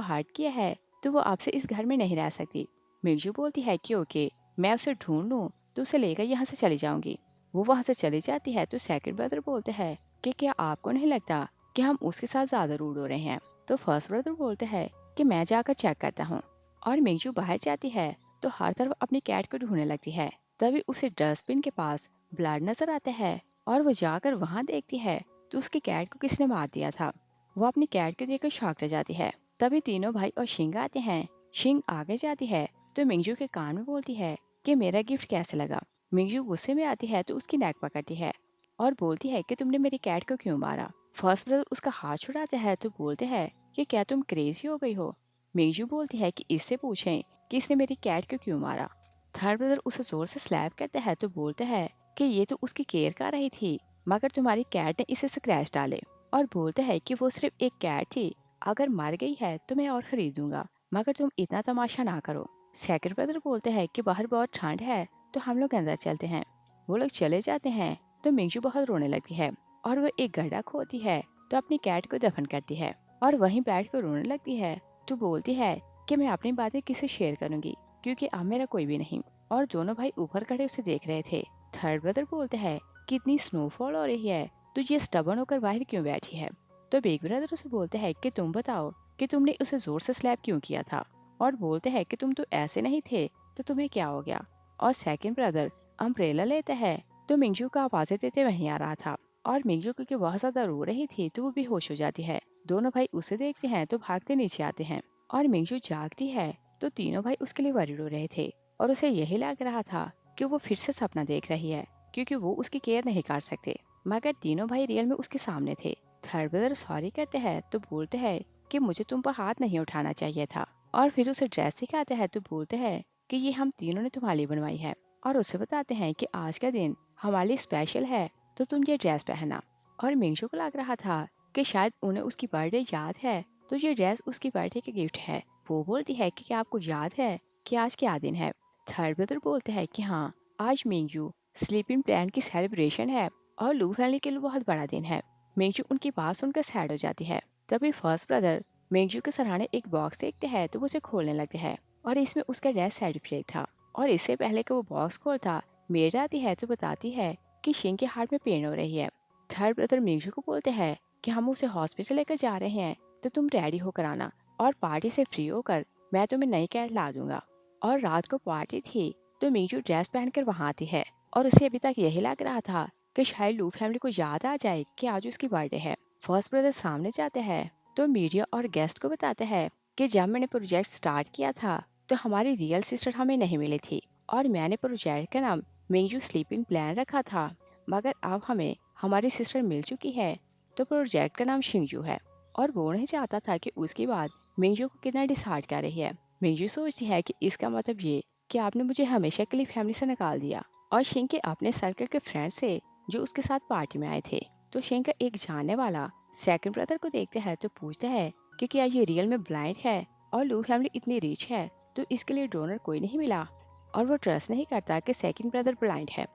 हर्ट किया है, तो वो आपसे इस घर में नहीं रह सकती। मिंजू बोलती है कि ओके, मैं उसे ढूंढ लूँ तो उसे लेकर यहाँ से चली जाऊंगी। वो वहाँ से चली जाती है तो सेकंड ब्रदर बोलते हैं कि क्या आपको नहीं लगता कि हम उसके साथ ज्यादा रूड हो रहे हैं? तो फर्स्ट ब्रदर बोलते हैं कि मैं जाकर चेक करता हूँ। और मिंजू बाहर जाती है तो हर तरफ अपनी कैट को ढूंढने लगती है। तभी उसे डस्टबिन के पास ब्लड नजर आता है और वो जाकर वहाँ देखती है तो उसकी कैट को किसने मार दिया था। वो अपनी कैट को देखकर शॉक रह जाती है। तभी तीनों भाई और शिंग आते हैं। शिंग आगे जाती है तो मिंजू के कान में बोलती है कि मेरा गिफ्ट कैसे लगा। मिंजू गुस्से में आती है तो उसकी नेक पकड़ती है और बोलती है कि तुमने मेरी कैट को क्यों मारा। फर्स्ट ब्रदर उसका हाथ छुड़ाते हैं तो बोलते हैं कि क्या तुम क्रेजी हो गई हो। मिंजू बोलती है कि इससे पूछें कि इसने मेरी कैट को क्यों मारा। थर्ड ब्रदर उसे जोर से स्लैप करते हैं तो बोलते हैं कि ये तो उसकी केयर कर रही थी, मगर तुम्हारी कैट ने इसे स्क्रैच डाले। और बोलते हैं कि वो सिर्फ एक कैट थी, अगर मर गई है तो मैं और खरीदूंगा, मगर तुम इतना तमाशा ना करो। सेकंड ब्रदर बोलते हैं कि बाहर बहुत ठंड है तो हम लोग अंदर चलते हैं। वो लोग चले जाते हैं तो मिंजू बहुत रोने लगती है और वो एक गड्ढा खोदती है तो अपनी कैट को दफन करती है और वहीं बैठ कर रोने लगती है। तो बोलती है कि मैं अपनी बातें किसे शेयर करूंगी, क्योंकि अब मेरा कोई भी नहीं। और दोनों भाई ऊपर खड़े उसे देख रहे थे। थर्ड ब्रदर बोलते हैं कि इतनी स्नोफॉल हो रही है तो ये स्टबर्न होकर बाहर क्यों बैठी है। तो बिग ब्रदर उसे बोलते हैं कि तुम बताओ कि तुमने उसे जोर से स्लैप क्यों किया था। और बोलते हैं कि तुम तो ऐसे नहीं थे तो तुम्हें क्या हो गया। और सेकंड ब्रदर अम्ब्रेला लेता है तो मिंजू का आवाजें देते वहीं आ रहा था। और मिंजू क्योंकि बहुत ज्यादा रो रही थी तो वो बेहोश हो जाती है। दोनों भाई उसे देखते हैं तो भागते नीचे आते हैं। और मिंजू जागती है तो तीनों भाई उसके लिए वरीड हो रहे थे और उसे यही लग रहा था कि वो फिर से सपना देख रही है, क्योंकि वो उसकी केयर नहीं कर सकते। मगर तीनों भाई रियल में उसके सामने थे। थर्ड ब्रदर सॉरी कहते हैं तो बोलते हैं कि मुझे तुम पर हाथ नहीं उठाना चाहिए था। और फिर उसे ड्रेस दिखाते हैं तो बोलते हैं कि ये हम तीनों ने तुम्हारे लिए बनवाई है। और उसे बताते हैं कि आज का दिन हमारे लिए स्पेशल है तो तुम ये ड्रेस पहना। और मिंशु को लग रहा था कि शायद उन्हें उसकी बर्थडे याद है तो ये ड्रेस उसकी बर्थडे का गिफ्ट है। वो बोलती है कि क्या आपको याद है कि आज क्या दिन है। थर्ड ब्रदर बोलते हैं कि हाँ, आज मिंजू स्लीपिंग प्लान की सेलिब्रेशन है और लू फैमिली के लिए बहुत बड़ा दिन है। मिंजू उनकी बात सुनकर सैड हो जाती है। तभी फर्स्ट ब्रदर मिंजू के सराहने एक बॉक्स देखते हैं तो वो उसे खोलने लगते हैं और इसमें उसका डेथ सर्टिफिकेट था। और इससे पहले कि वो बॉक्स खोलता, मेड आती है तो बताती है कि शिंग के हार्ट में पेन हो रही है। थर्ड ब्रदर मिंजू को बोलते हैं कि हम उसे हॉस्पिटल लेकर जा रहे हैं तो तुम रेडी होकर आना और पार्टी से फ्री होकर मैं तुम्हें नई कैट ला दूंगा। और रात को पार्टी थी तो मिंजू ड्रेस पहनकर वहाँ आती है और उसे अभी तक यही लग रहा था कि शायद लू फैमिली को याद आ जाए कि आज उसकी बर्थडे है। फर्स्ट ब्रदर सामने जाते हैं तो मीडिया और गेस्ट को बताते हैं कि जब मैंने प्रोजेक्ट स्टार्ट किया था तो हमारी रियल सिस्टर हमें नहीं मिली थी और मैंने प्रोजेक्ट का नाम मिंजू स्लीपिंग प्लान रखा था, मगर अब हमें हमारी सिस्टर मिल चुकी है तो प्रोजेक्ट का नाम शिंजू है। और वो नहीं चाहता था कि उसके बाद मिंजू को कितना डिसाइड कर रही है। मिंजू सोचती है कि इसका मतलब ये कि आपने मुझे हमेशा के लिए फैमिली से निकाल दिया। और शिंग के अपने सर्कल के फ्रेंड से जो उसके साथ पार्टी में आए थे। तो शिंग का एक जानने वाला सेकंड ब्रदर को देखते हैं तो पूछता है कि क्या ये रियल में ब्लाइंड है और लू फैमिली इतनी रिच है तो इसके लिए डोनर कोई नहीं मिला। और वो ट्रस्ट नहीं करता कि सेकंड ब्रदर ब्लाइंड है।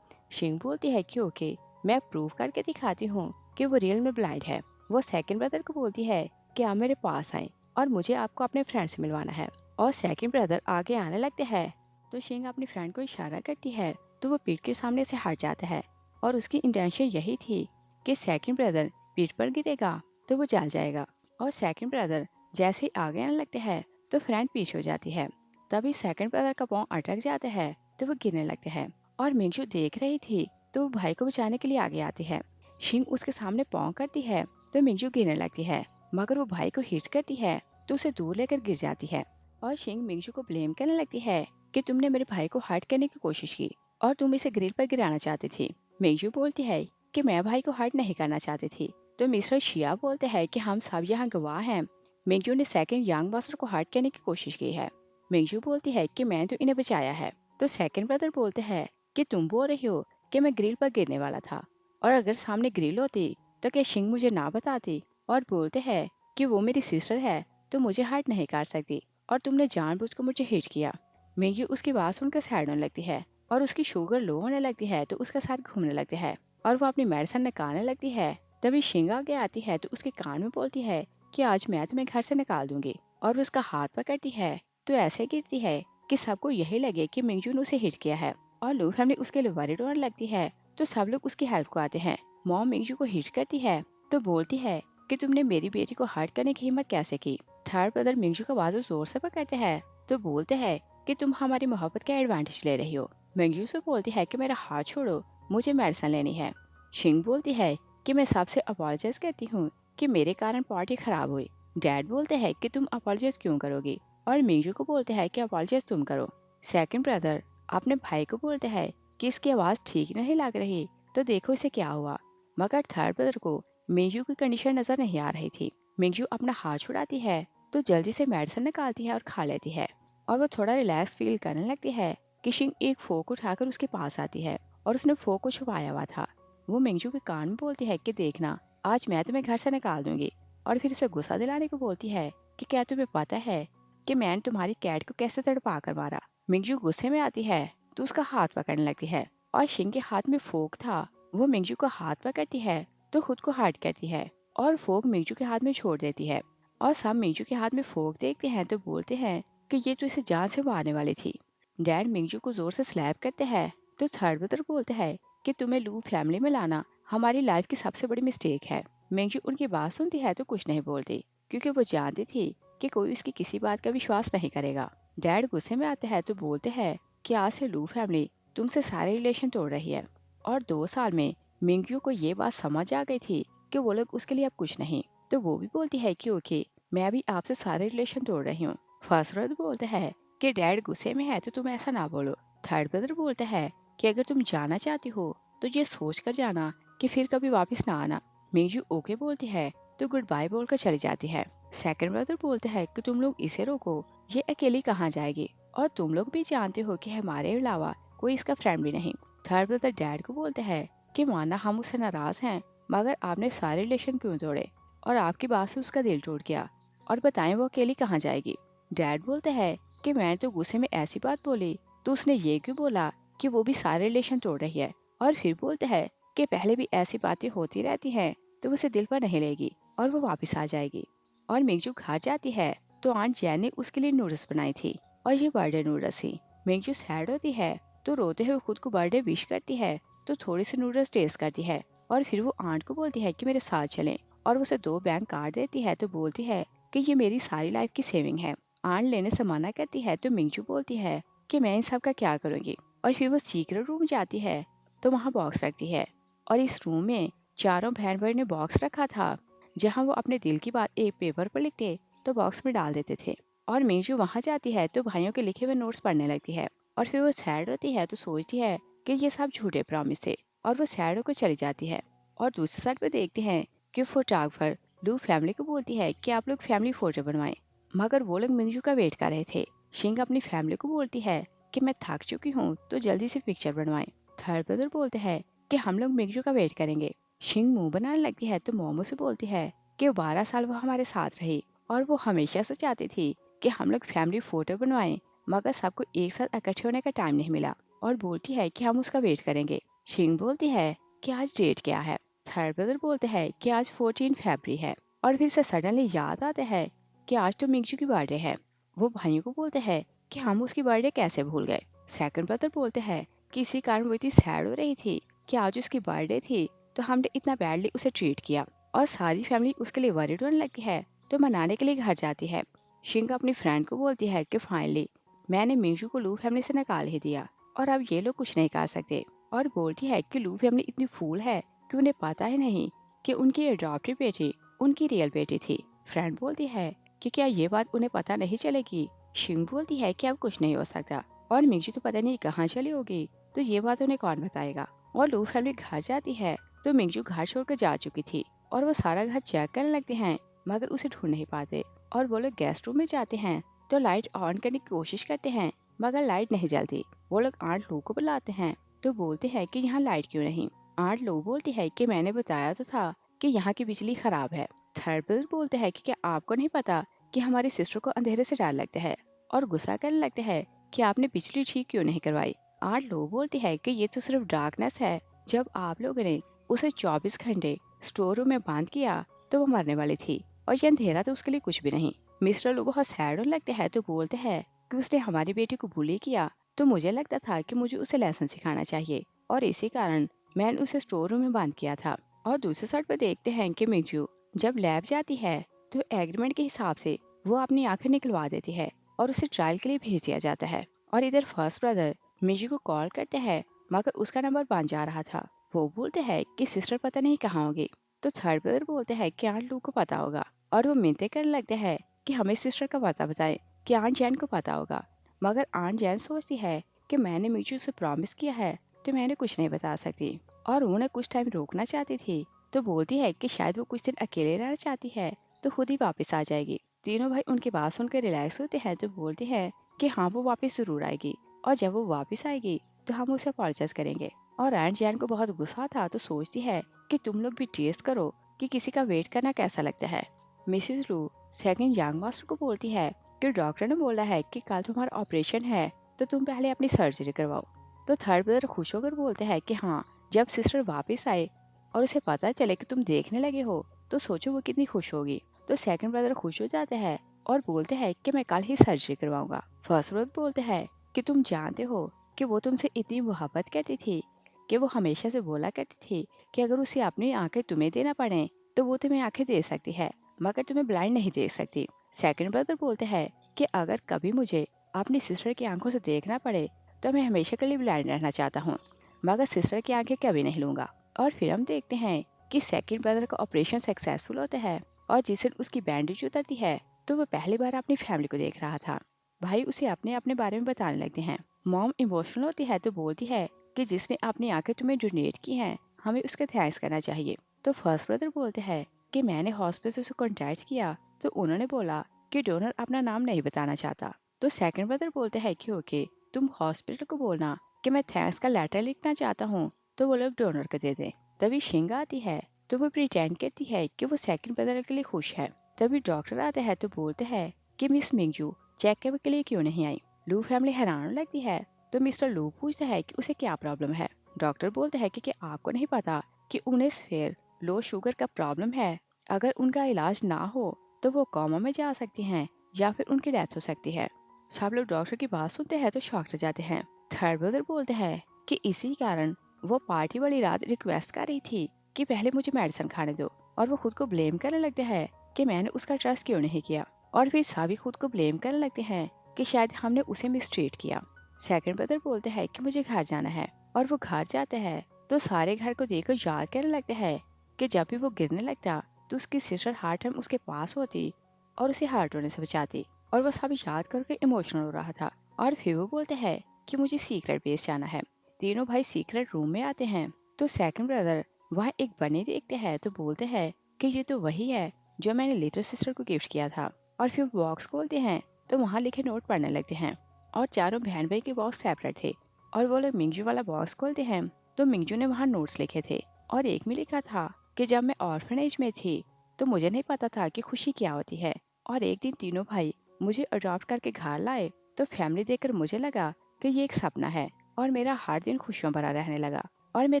शिंग बोलती है कि ओके, मैं प्रूव करके दिखाती हूँ कि वो रियल में ब्लाइंड है। वो सेकंड ब्रदर को बोलती है कि आप मेरे पास आए और मुझे आपको अपने फ्रेंड से मिलवाना है। और सेकंड ब्रदर आगे आने लगते हैं तो शिंग अपनी फ्रेंड को इशारा करती है तो वो पीठ के सामने से हट जाता है। और उसकी इंटेंशन यही थी कि सेकंड ब्रदर पीठ पर गिरेगा तो वो जल जाएगा। और सेकंड ब्रदर जैसे ही आगे आने लगते हैं तो फ्रेंड पीछे हो जाती है। तभी सेकंड ब्रदर का पाँव अटक जाता है तो वो गिरने लगते हैं। और मिंजू देख रही थी तो वो भाई को बचाने के लिए आगे आती है। शिंग उसके सामने पाँव करती है तो मिंजू गिरने लगती है, मगर वो भाई को हिट करती है तो उसे दूर लेकर गिर जाती है। और शिंग मिंजू को ब्लेम करने लगती है कि तुमने मेरे भाई को हर्ट करने की कोशिश की और तुम इसे ग्रिल पर गिराना चाहती थी। मिंजू बोलती है कि मैं भाई को हर्ट नहीं करना चाहती थी। तो मिस्टर शिया बोलते हैं कि हम सब यहाँ गवाह हैं, मिंजू ने सेकंड यंग मास्टर को हर्ट करने की कोशिश की है। मिंजू बोलती है कि मैंने तो इन्हें बचाया है। तो सेकंड ब्रदर बोलते हैं कि तुम बोल रही हो कि मैं ग्रिल पर गिरने वाला था, और अगर सामने ग्रिल होती तो क्या शिंग मुझे ना बताती। और बोलते हैं कि वो मेरी सिस्टर है तो मुझे हर्ट नहीं कर सकती और तुमने जानबूझकर मुझे हिट किया। मिंजू उसकी बात सुनकर सैड होने लगती है और उसकी शुगर लो होने लगती है तो उसका सर घूमने लगता है और वो अपनी मेडिसिन निकालने लगती है। तभी शिंग आगे आती है तो उसके कान में बोलती है कि आज मैं तुम्हें घर से निकाल दूंगी। और वो उसका हाथ पकड़ती है तो ऐसे गिरती है कि सबको यही लगे कि मिंगजू ने उसे हिट किया है। और लू फैमिली उसके लिए वरीड होने लगती है तो सब लोग उसकी हेल्प को आते हैं। मॉम मिंगजू को हिट करती है तो बोलती है कि तुमने मेरी बेटी को हर्ट करने की हिम्मत कैसे की। थर्ड ब्रदर मिंगजू का बाजू जोर से पकड़ते हैं तो बोलते हैं कि तुम हमारी मोहब्बत का एडवांटेज ले रही हो। मिंगजू से बोलती है कि मेरा हाथ छोड़ो, मुझे मेडिसिन लेनी है। शिंग बोलती है कि मैं सबसे अपोलोजाइज करती हूँ कि मेरे कारण पार्टी खराब हुई। डैड बोलते हैं कि तुम अपोलोजाइज क्यों करोगी, और मिंगजू को बोलते हैं कि अपोलोजाइज तुम करो। सेकंड ब्रदर अपने भाई को बोलते हैं कि इसकी आवाज़ ठीक नहीं लग रही, तो देखो इसे क्या हुआ। मगर थर्ड ब्रदर को मिंगजू की कंडीशन नजर नहीं आ रही थी। मिंगजू अपना हाथ छुड़ाती है तो जल्दी से मेडिसिन निकालती है और खा लेती है। और वो थोड़ा रिलैक्स फील करने लगती है कि शिंग एक फोक उठाकर उसके पास आती है और उसने फोक को छुपाया हुआ था। वो मिंगजू के कान में बोलती है कि देखना, आज मैं तुम्हें घर से निकाल दूंगी। और फिर उसे गुस्सा दिलाने को बोलती है कि क्या तुम्हें पता है कि मैंने तुम्हारी कैट को कैसे तड़पा कर मारा। मिंगजू गुस्से में आती है तो उसका हाथ पकड़ने लगती है और शिंग के हाथ में फोक था। वो मिंगजू को हाथ पकड़ती है तो खुद को हर्ट करती है और फोक मिंगजू के हाथ में छोड़ देती है। और सब मिंगजू के हाथ में फोक देखते हैं तो बोलते हैं कि ये तो इसे जान से मारने वाली थी। डैड मिंगजू को जोर से स्लैप करते हैं तो थर्ड ब्रदर बोलते हैं कि तुम्हें लू फैमिली में लाना हमारी लाइफ की सबसे बड़ी मिस्टेक है। मिंगजू उनकी बात सुनती है तो कुछ नहीं बोलती क्योंकि वो जानती थी कि कोई उसकी किसी बात का विश्वास नहीं करेगा। डैड गुस्से में आते हैं तो बोलते हैं कि आज से लू फैमिली तुमसे सारे रिलेशन तोड़ रही है। और 2 साल में मिंगजू को ये बात समझ आ गई थी कि वो लोग उसके लिए अब कुछ नहीं। तो वो भी बोलती है कि ओके, मैं भी आपसे सारे रिलेशन तोड़ रही हूँ। फर्स्ट ब्रदर बोलते हैं कि डैड गुस्से में है तो तुम ऐसा ना बोलो। थर्ड ब्रदर बोलते हैं कि अगर तुम जाना चाहती हो तो ये सोच कर जाना कि फिर कभी वापस ना आना। मिंगजू ओके बोलती है तो गुड बाय बोलकर चली जाती है। सेकंड ब्रदर बोलते हैं कि तुम लोग इसे रोको, ये अकेली कहाँ जाएगी, और तुम लोग भी जानते हो कि हमारे अलावा कोई इसका फ्रेंड भी नहीं। थर्ड ब्रदर डैड को बोलते हैं कि माना हम उससे नाराज हैं, मगर आपने सारे रिलेशन क्यों तोड़े और आपकी बात से उसका दिल टूट गया, और बताएं वो अकेली कहाँ जाएगी। डैड बोलते हैं कि मैंने तो गुस्से में ऐसी बात बोली, तो उसने ये क्यों बोला कि वो भी सारे रिलेशन तोड़ रही है। और फिर बोलते हैं कि पहले भी ऐसी बातें होती रहती हैं तो उसे दिल पर नहीं लेगी और वो वापस आ जाएगी। और मिंगजू घर जाती है तो आंट जैन ने उसके लिए नूडल्स बनाई थी और ये बर्थडे नूडल्स थी। मिंगजू सैड होती है तो रोते हुए खुद को बर्थडे विश करती है तो थोड़ी सी नूडल्स टेस्ट करती है और फिर वो आंट को बोलती है कि मेरे साथ चलें, और उसे 2 बैंक कार्ड देती है तो बोलती है कि ये मेरी सारी लाइफ की सेविंग है। आंट लेने से मना करती है तो मिंगजू बोलती है कि मैं इन सब का क्या करूँगी। और फिर वो सीक्रेट रूम जाती है तो वहाँ बॉक्स रखती है, और इस रूम में चारों बहन भाई ने बॉक्स रखा था जहाँ वो अपने दिल की बात एक पेपर पर लिखते तो बॉक्स में डाल देते थे। और मिंगजू वहाँ जाती है तो भाइयों के लिखे हुए नोट्स पढ़ने लगती है, और फिर वो सैड होती है तो सोचती है कि ये सब झूठे प्रॉमिस थे, और वो सैड होकर चली जाती है। और दूसरी साइड पे देखते हैं कि फोटोग्राफर लू फैमिली को बोलती है कि आप लोग फैमिली फोटो बनवाएं, मगर वो लोग मिंगजू का वेट कर रहे थे। शिंग अपनी फैमिली को बोलती है कि मैं थक चुकी हूँ तो जल्दी से पिक्चर बनवाएं। थर्ड ब्रदर बोलते हैं कि हम लोग मिंगजू का वेट करेंगे। शिंग मुंह बनाने लगती है तो मोमो से बोलती है कि 12 साल वो हमारे साथ रही और वो हमेशा से चाहती थी कि हम लोग फैमिली फोटो बनवाएं, मगर सबको एक साथ इकट्ठे होने का टाइम नहीं मिला, और बोलती है कि हम उसका वेट करेंगे। शिंग बोलती है कि आज डेट क्या है। थर्ड ब्रदर बोलते हैं कि आज 14 फरवरी है, और फिर से सडनली याद आता है कि आज तो मिंगजू की बर्थडे है। वो भाइयों को बोलते हैं कि हम उसकी बर्थडे कैसे भूल गए। सेकंड ब्रदर बोलते हैं कि इसी कारण वो इतनी सैड हो रही थी कि आज उसकी बर्थडे थी तो हमने इतना बैडली उसे ट्रीट किया, और सारी फैमिली उसके लिए वरीड होने लगती है तो मनाने के लिए घर जाती है। शिंग अपनी फ्रेंड को बोलती है कि फाइनली मैंने मिंगजू को लू फैमिली से निकाल ही दिया और अब ये लोग कुछ नहीं कर सकते, और बोलती है कि लू फैमिली इतनी फूल है कि उन्हें पता ही नहीं कि उनकी अडॉप्टेड बेटी उनकी रियल बेटी थी। फ्रेंड बोलती है कि क्या ये बात उन्हें पता नहीं चलेगी। शिंग बोलती है कि अब कुछ नहीं हो सकता और मिंगजू तो पता नहीं कहाँ चली होगी, तो ये बात उन्हें कौन बताएगा। और लू फैमिली घर जाती है तो मिंगजू घर छोड़कर जा चुकी थी, और वो सारा घर चेक करने लगते हैं मगर उसे ढूंढ नहीं पाते। और वो लोग गेस्ट रूम में जाते हैं तो लाइट ऑन करने की कोशिश करते हैं मगर लाइट नहीं जलती। वो लोग आंट लो को बुलाते हैं तो बोलते हैं कि यहाँ लाइट क्यों नहीं। आंट लो बोलती है कि मैंने बताया तो था कि यहाँ की बिजली खराब है। थर्ड ब्रदर बोलते हैं कि क्या आपको नहीं पता कि हमारी सिस्टर को अंधेरे से डर लगता है, और गुस्सा करने लगते हैं कि आपने बिजली ठीक क्यों नहीं करवाई। आंट लो बोलती है कि ये तो सिर्फ डार्कनेस है, जब आप लोगों ने उसे 24 घंटे स्टोर रूम में बंद किया तो वो मरने वाली थी। और ये अंधेरा तो उसके लिए कुछ भी नहीं। मिस्टर लू बहुत सैड होने लगते हैं तो बोलते हैं कि उसने हमारी बेटी को बुली किया, तो मुझे लगता था कि मुझे उसे लेसन सिखाना चाहिए और इसी कारण मैंने उसे स्टोर रूम में बंद किया था। और दूसरी साइड पर देखते हैं कि मिंजू जब लैब जाती है तो एग्रीमेंट के हिसाब से वो अपनी आंखें निकलवा देती है और उसे ट्रायल के लिए भेज दिया जाता है। और इधर फर्स्ट ब्रदर मिंजू को कॉल करते हैं मगर उसका नंबर बंद जा रहा था। वो बोलते हैं कि सिस्टर पता नहीं कहाँ होगी। तो थर्ड ब्रदर बोलते हैं कि आंट लू को पता होगा और वो मिन्नतें करने लगते हैं कि हमें सिस्टर का पता बताएं कि आंट जैन को पता होगा। मगर आंट जैन सोचती है कि मैंने मिंजू से प्रॉमिस किया है तो मैंने कुछ नहीं बता सकती और उन्हें कुछ टाइम रोकना चाहती थी। तो बोलती है कि शायद वो कुछ दिन अकेले रहना चाहती है तो खुद ही वापस आ जाएगी। तीनों भाई उनकी बात सुनकर रिलैक्स होते हैं तो बोलते हैं कि हाँ वो वापस जरूर आएगी और जब वो वापस आएगी तो हम उसे अपॉलोजाइज करेंगे। और एंड जैन को बहुत गुस्सा था तो सोचती है कि तुम लोग भी टेस्ट करो कि किसी का वेट करना कैसा लगता है। मिसिज लू सेकंड यंग मास्टर को बोलती है कि डॉक्टर ने बोला है कि कल तुम्हारा ऑपरेशन है तो तुम पहले अपनी सर्जरी करवाओ। तो थर्ड ब्रदर खुश होकर बोलते हैं कि हाँ, जब सिस्टर वापस आए और उसे पता चले कि तुम देखने लगे हो तो सोचो वो कितनी खुश होगी। तो सेकंड ब्रदर खुश हो जाते हैं और बोलते हैं कि मैं कल ही सर्जरी करवाऊंगा। फर्स्ट ब्रदर बोलते हैं कि तुम जानते हो कि वो तुमसे इतनी मोहब्बत करती थी कि वो हमेशा से बोला करती थी कि अगर उसे अपनी आंखें तुम्हें देना पड़े तो वो तुम्हें आंखें दे सकती है मगर तुम्हें ब्लाइंड नहीं देख सकती। सेकंड ब्रदर बोलते हैं कि अगर कभी मुझे अपनी सिस्टर की आंखों से देखना पड़े तो मैं हमेशा के लिए ब्लाइंड रहना चाहता हूँ मगर सिस्टर की आंखें कभी नहीं लूंगा। और फिर हम देखते हैं कि सेकंड ब्रदर का ऑपरेशन सक्सेसफुल होता है और जिस दिन उसकी बैंडेज उतरती है तो वो पहली बार अपनी फैमिली को देख रहा था। भाई उसे अपने अपने बारे में बताने लगते हैं। मॉम इमोशनल होती है तो बोलती है कि जिसने अपनी आंखें तुम्हें डोनेट की हैं हमें उसका थैंक्स करना चाहिए। तो फर्स्ट ब्रदर बोलते हैं कि मैंने हॉस्पिटल से कॉन्टैक्ट किया तो उन्होंने बोला कि डोनर अपना नाम नहीं बताना चाहता। तो सेकंड ब्रदर बोलते हैं कि ओके, तुम हॉस्पिटल को बोलना कि मैं थैंक्स का लेटर लिखना चाहता हूँ तो वो लोग डोनर को दे दें। तभी शिंग आती है तो वो प्रिटेंड करती है कि वो सेकंड ब्रदर के लिए खुश है। तभी डॉक्टर आते हैं तो बोलते हैं कि मिस मिंगजू चेकअप के लिए क्यों नहीं आई। लू फैमिली हैरान लगती है तो मिस्टर लू पूछता है कि उसे क्या प्रॉब्लम है। डॉक्टर बोलते हैं कि क्या आपको नहीं पता कि उन्हें स्फेयर लो शुगर का प्रॉब्लम है, अगर उनका इलाज ना हो तो वो कोमा में जा सकती हैं या फिर उनकी डेथ हो सकती है। सब लोग डॉक्टर की बात सुनते हैं तो शॉक हो जाते हैं। थर्ड ब्रदर बोलते हैं कि इसी कारण वो पार्टी वाली रात रिक्वेस्ट कर रही थी कि पहले मुझे मेडिसिन खाने दो और वो खुद को ब्लेम करने लगते हैं कि मैंने उसका ट्रस्ट क्यों नहीं किया। और फिर सभी खुद को ब्लेम करने लगते हैं कि शायद हमने उसे मिसट्रीट किया। सेकंड ब्रदर बोलते हैं कि मुझे घर जाना है और वो घर जाते हैं तो सारे घर को देखकर याद करने लगते हैं कि जब भी वो गिरने लगता तो उसकी सिस्टर हर टाइम उसके पास होती और उसे हार्ट होने से बचाती। और वो सब याद करके इमोशनल हो रहा था। और फिर वो बोलते हैं कि मुझे सीक्रेट बेस जाना है। तीनों भाई सीक्रेट रूम में आते हैं तो सेकंड ब्रदर वहाँ एक बनी देखते हैं तो बोलते हैं कि ये तो वही है जो मैंने लिटिल सिस्टर को गिफ्ट किया था। और फिर बॉक्स खोलते हैं तो वहाँ लिखे नोट पढ़ने लगते हैं और चारों बहन भाई के बॉक्स सेपरेट थे। और वो लोग मिंगजू वाला बॉक्स खोलते हैं तो मिंगजू ने वहाँ नोट्स लिखे थे और एक में लिखा था कि जब मैं ऑर्फनेज में थी तो मुझे नहीं पता था कि खुशी क्या होती है और एक दिन तीनों भाई मुझे अडॉप्ट करके घर लाए तो फैमिली देखकर मुझे लगा कि ये एक सपना है और मेरा हर दिन खुशियों भरा रहने लगा और मैं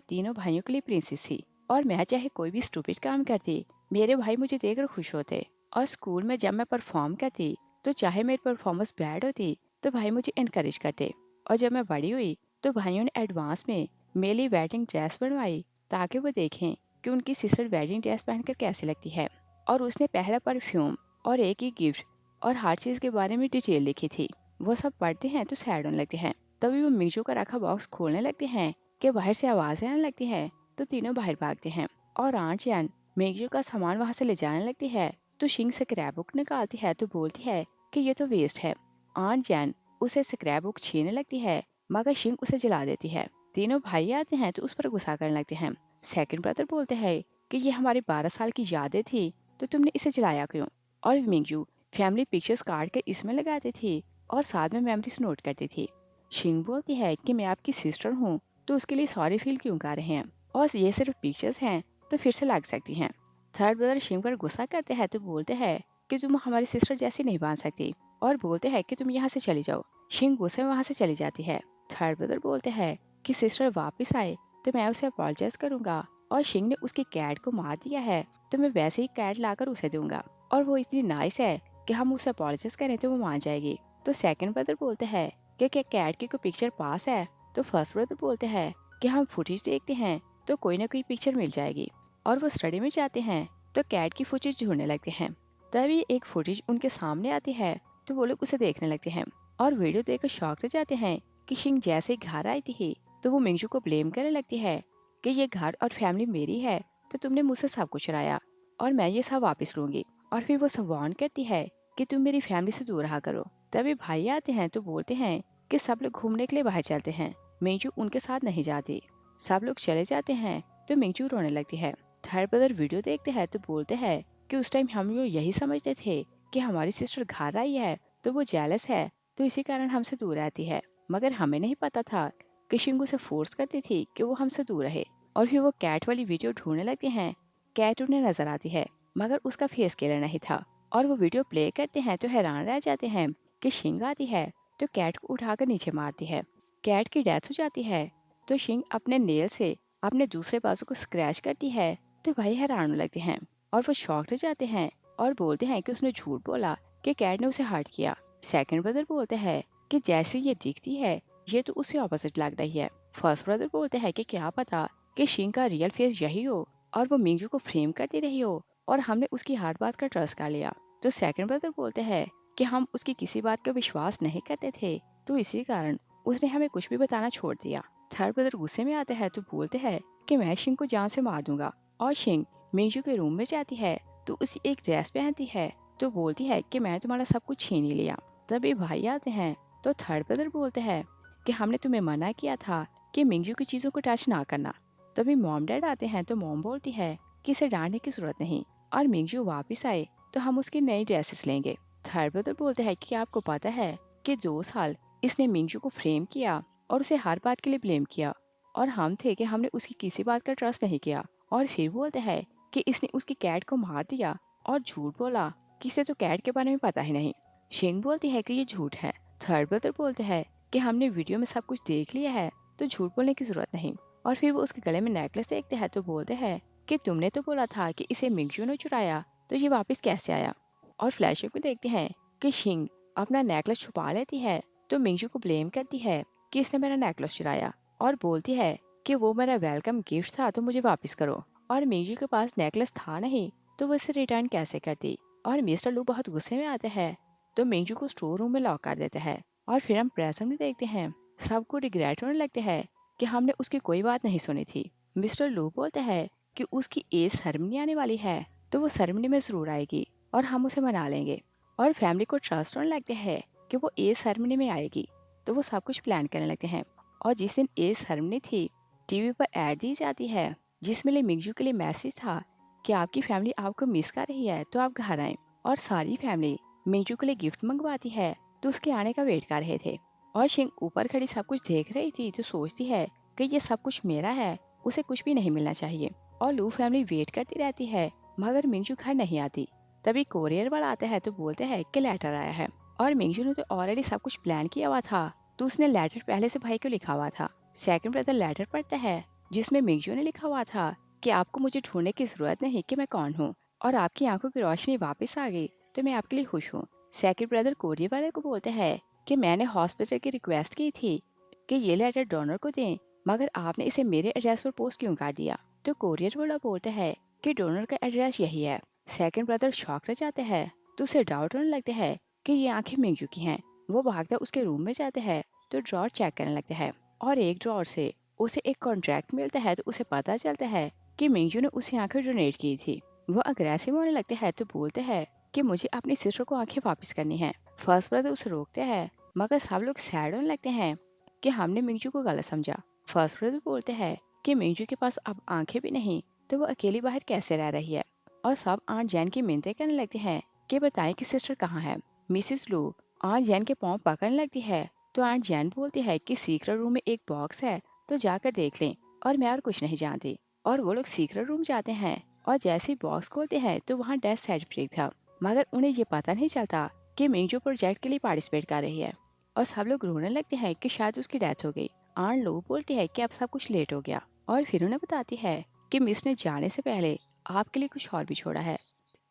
तीनों भाइयों के लिए प्रिंसेस थी और मैं चाहे कोई भी स्टूपिड काम करती मेरे भाई मुझे देखकर खुश होते। और स्कूल में जब मैं परफॉर्म करती तो चाहे मेरी परफॉर्मेंस बैड होती तो भाई मुझे इनकरेज करते। और जब मैं बड़ी हुई तो भाइयों ने एडवांस में मेरे लिए वेडिंग ड्रेस बनवाई ताकि वो देखें कि उनकी सिस्टर वेडिंग ड्रेस पहनकर कैसी लगती है। और उसने पहला परफ्यूम और एक ही गिफ्ट और हर चीज़ के बारे में डिटेल लिखी थी। वो सब पढ़ते हैं तो सैड होने लगते हैं। तभी वो मिंजू का रखा बॉक्स खोलने लगते हैं कि बाहर से आवाज़ें आने लगती है तो तीनों बाहर भागते हैं। और आंट जैन मिंजू का सामान वहाँ से ले जाने लगती है तो शिंग स्क्रैप बुक निकालती है तो बोलती है कि ये तो वेस्ट है। आंट जैन उसे स्क्रैप बुक छीनने लगती है मगर शिंग उसे जला देती है। तीनों भाई आते हैं तो उस पर गुस्सा करने लगते हैं। सेकंड ब्रदर बोलते हैं कि ये हमारी 12 साल की यादें थी तो तुमने इसे जलाया क्यों। और मिंगजू फैमिली पिक्चर्स काट के इसमें लगाती थी और साथ में मेमोरीज नोट करती थी। शिंग बोलती है कि मैं आपकी सिस्टर हूँ तो उसके लिए सॉरी फील क्यों कर रहे हैं और ये सिर्फ पिक्चर्स हैं तो फिर से लग सकती हैं। थर्ड ब्रदर शिंग पर गुस्सा करते हैं तो बोलते हैं कि तुम हमारी सिस्टर जैसी नहीं बन सकती और बोलते हैं कि तुम यहाँ से चली जाओ। शिंग गुस्से में वहाँ से चली जाती है। थर्ड ब्रदर बोलते हैं कि सिस्टर वापस आए तो मैं उसे अपॉलोजाइज करूंगा और शिंग ने उसकी कैट को मार दिया है तो मैं वैसे ही कैट लाकर उसे दूंगा। और वो इतनी नाइस है कि हम उसे अपोलोजाइज करें तो वो मान जाएगी। तो सेकंड ब्रदर बोलते हैं कि क्या कैट की कोई पिक्चर पास है। तो फर्स्ट ब्रदर बोलते हैं कि हम फुटेज देखते हैं तो कोई ना कोई पिक्चर मिल जाएगी। और वो स्टडी में जाते हैं तो कैट की फुटेज ढूंढने लगते हैं। तभी एक फुटेज उनके सामने आती है तो वो लोग उसे देखने लगते हैं और वीडियो देखकर शॉक हो जाते हैं कि शिंग जैसे ही घर आई थी तो वो मिंगजू को ब्लेम करने लगती है कि ये घर और फैमिली मेरी है, तो तुमने मुझसे सब कुछ चुराया और मैं ये सब वापस लूंगी। और फिर वो सब वार्न करती है कि तुम मेरी फैमिली से दूर रहा करो। तभी भाई आते हैं तो बोलते हैं कि सब लोग घूमने के लिए बाहर चलते हैं। मिंगजू उनके साथ नहीं जाती। सब लोग चले जाते हैं तो मिंगजू रोने लगती है। थर्ड ब्रदर वीडियो देखते हैं तो बोलते हैं कि उस टाइम हम लोग यही समझते थे कि हमारी सिस्टर घर आई है तो वो जेलस है, तो इसी कारण हमसे दूर रहती है। मगर हमें नहीं पता था कि शिंगू से फोर्स करती थी कि वो हमसे दूर रहे। और फिर वो कैट वाली वीडियो ढूंढने लगते हैं। कैट उन्हें नजर आती है मगर उसका फेस क्लियर नहीं था। और वो वीडियो प्ले करते हैं तो हैरान रह जाते हैं कि शिंग आती है तो कैट को उठाकर नीचे मारती है। कैट की डेथ हो जाती है तो शिंग अपने नेल से अपने दूसरे बाजू को स्क्रैच करती है। तो भाई हैरान होने लगते हैं और वो शॉक्ड हो जाते हैं और बोलते हैं कि उसने झूठ बोला कि कैट ने उसे हर्ट किया। सेकंड ब्रदर बोलते हैं कि जैसे ये दिखती है ये तो उससे ऑपोजिट लग रही है। फर्स्ट ब्रदर बोलते हैं कि क्या पता कि शिंग का रियल फेस यही हो और वो मिंगजू को फ्रेम करती रही हो और हमने उसकी हर बात का ट्रस्ट कर लिया। तो सेकंड ब्रदर बोलते हैं कि हम उसकी किसी बात का विश्वास नहीं करते थे, तो इसी कारण उसने हमें कुछ भी बताना छोड़ दिया। थर्ड ब्रदर गुस्से में आते हैं तो बोलते हैं कि मैं शिंग को जान से मार दूंगा। और शिंग मिंगजू के रूम में जाती है तो उसी एक ड्रेस पहनती है तो बोलती है कि मैं तुम्हारा सब कुछ छीन ही लिया। तभी भाई आते हैं तो थर्ड ब्रदर बोलते हैं कि हमने तुम्हें मना किया था कि मिंगजू की चीजों को टच ना करना। तभी मॉम डैड आते हैं तो मॉम बोलती है कि इसे डांटने की जरूरत नहीं और मिंगजू वापस आए तो हम उसकी नई ड्रेसेस लेंगे। थर्ड ब्रदर बोलते हैं कि आपको पता है कि 2 साल इसने मिंगजू को फ्रेम किया और उसे हर बात के लिए ब्लेम किया और हम थे कि हमने उसकी किसी बात का ट्रस्ट नहीं किया। और फिर बोलते हैं कि इसने उसकी कैट को मार दिया और झूठ बोला कि इसे तो कैट के बारे में पता ही नहीं। शिंग बोलती है कि ये झूठ है। थर्ड ब्रदर बोलते हैं कि हमने वीडियो में सब कुछ देख लिया है तो झूठ बोलने की जरूरत नहीं। और फिर वो उसके गले में नेकलेस देखते हैं तो बोलते हैं कि तुमने तो बोला था कि इसे मिंगजू ने चुराया, तो ये वापस कैसे आया। और फ्लैशबैक में देखते हैं कि शिंग अपना नेकलेस छुपा लेती है तो मिंगजू को ब्लेम करती है कि इसने मेरा नेकलेस चुराया और बोलती है कि वो मेरा वेलकम गिफ्ट था तो मुझे वापस करो। और मिंगजू के पास नेकलेस था नहीं तो वो इसे रिटर्न कैसे करती। और मिस्टर लू बहुत गुस्से में आते हैं तो मिंगजू को स्टोर रूम में लॉक कर देते हैं। और फिर हम प्रेजेंट में देखते हैं सबको रिग्रेट होने लगते हैं कि हमने उसकी कोई बात नहीं सुनी थी। मिस्टर लू बोलते हैं कि उसकी एज सेरेमनी आने वाली है तो वो सेरेमनी में जरूर आएगी और हम उसे मना लेंगे। और फैमिली को ट्रस्ट होने लगते हैं कि वो एज सेरेमनी में आएगी, तो वो सब कुछ प्लान करने लगते हैं। और जिस दिन एज सेरेमनी थी टीवी पर ऐड दी जाती है जिसमें लिए मिंगजू के लिए मैसेज था कि आपकी फैमिली आपको मिस कर रही है तो आप घर आएं। और सारी फैमिली मिंगजू के लिए गिफ्ट मंगवाती है तो उसके आने का वेट कर रहे थे। और शिंग ऊपर खड़ी सब कुछ देख रही थी तो सोचती है कि ये सब कुछ मेरा है, उसे कुछ भी नहीं मिलना चाहिए। और लू फैमिली वेट करती रहती है मगर मिंगजू घर नहीं आती। तभी कोरियर वाला आता है तो बोलते हैं कि लेटर आया है। और मिंगजू ने तो ऑलरेडी सब कुछ प्लान किया हुआ था तो उसने लेटर पहले से भाई को लिखा हुआ था। सेकंड ब्रदर लेटर पढ़ता है जिसमें मिंगजू ने लिखा हुआ था कि आपको मुझे ढूंढने की जरूरत नहीं कि मैं कौन हूँ और आपकी आंखों की रोशनी वापस आ गई तो मैं आपके लिए खुश हूँ। सेकंड ब्रदर कोरियर वाले को बोलते हैं कि मैंने हॉस्पिटल की रिक्वेस्ट की थी कि ये लेटर डोनर को दें मगर आपने इसे मेरे एड्रेस पर पोस्ट क्यों कर दिया। तो कोरियर वाला बोलता है कि डोनर का एड्रेस यही है। सेकंड ब्रदर शॉक रह जाते हैं तो उसे डाउट होने लगते हैं कि ये आंखें मिंगजू की हैं। वो भागकर उसके रूम में जाते हैं तो ड्रॉर चेक करने लगते हैं और एक ड्रॉर से उसे एक कॉन्ट्रैक्ट मिलता है तो उसे पता चलता है कि मिंगजू ने उसे आंखें डोनेट की थी। वो अग्रेसिव होने लगते हैं तो बोलते हैं कि मुझे अपनी सिस्टर को आंखें वापस करनी है। फर्स्ट ब्रदर उसे रोकते हैं मगर सब लोग सैड होने लगते हैं कि हमने मिंगजू को गलत समझा। फर्स्ट ब्रदर बोलते हैं कि मिंगजू के पास अब आंखें भी नहीं तो वो अकेली बाहर कैसे रह रही है। और सब आंट जैन की मिन्नतें करने लगते हैं कि बताएं कि सिस्टर कहाँ है। मिसिस लू आंट जैन के पाँव पकड़ने लगती है तो आंट जैन बोलती है कि सीक्रेट रूम में एक बॉक्स है तो जाकर देख लें और मैं और कुछ नहीं जानती। और वो लोग सीक्रेट रूम जाते हैं और जैसे ही बॉक्स खोलते हैं तो वहाँ डेथ सर्टिफिकेट था मगर उन्हें ये पता नहीं चलता कि मिंगजू प्रोजेक्ट के लिए पार्टिसिपेट कर रही है। और सब लोग रोने लगते हैं कि शायद उसकी डेथ हो गई। आन लो बोलती है कि अब सब कुछ लेट हो गया और फिर उन्हें बताती है कि मिस ने जाने से पहले आपके लिए कुछ और भी छोड़ा है।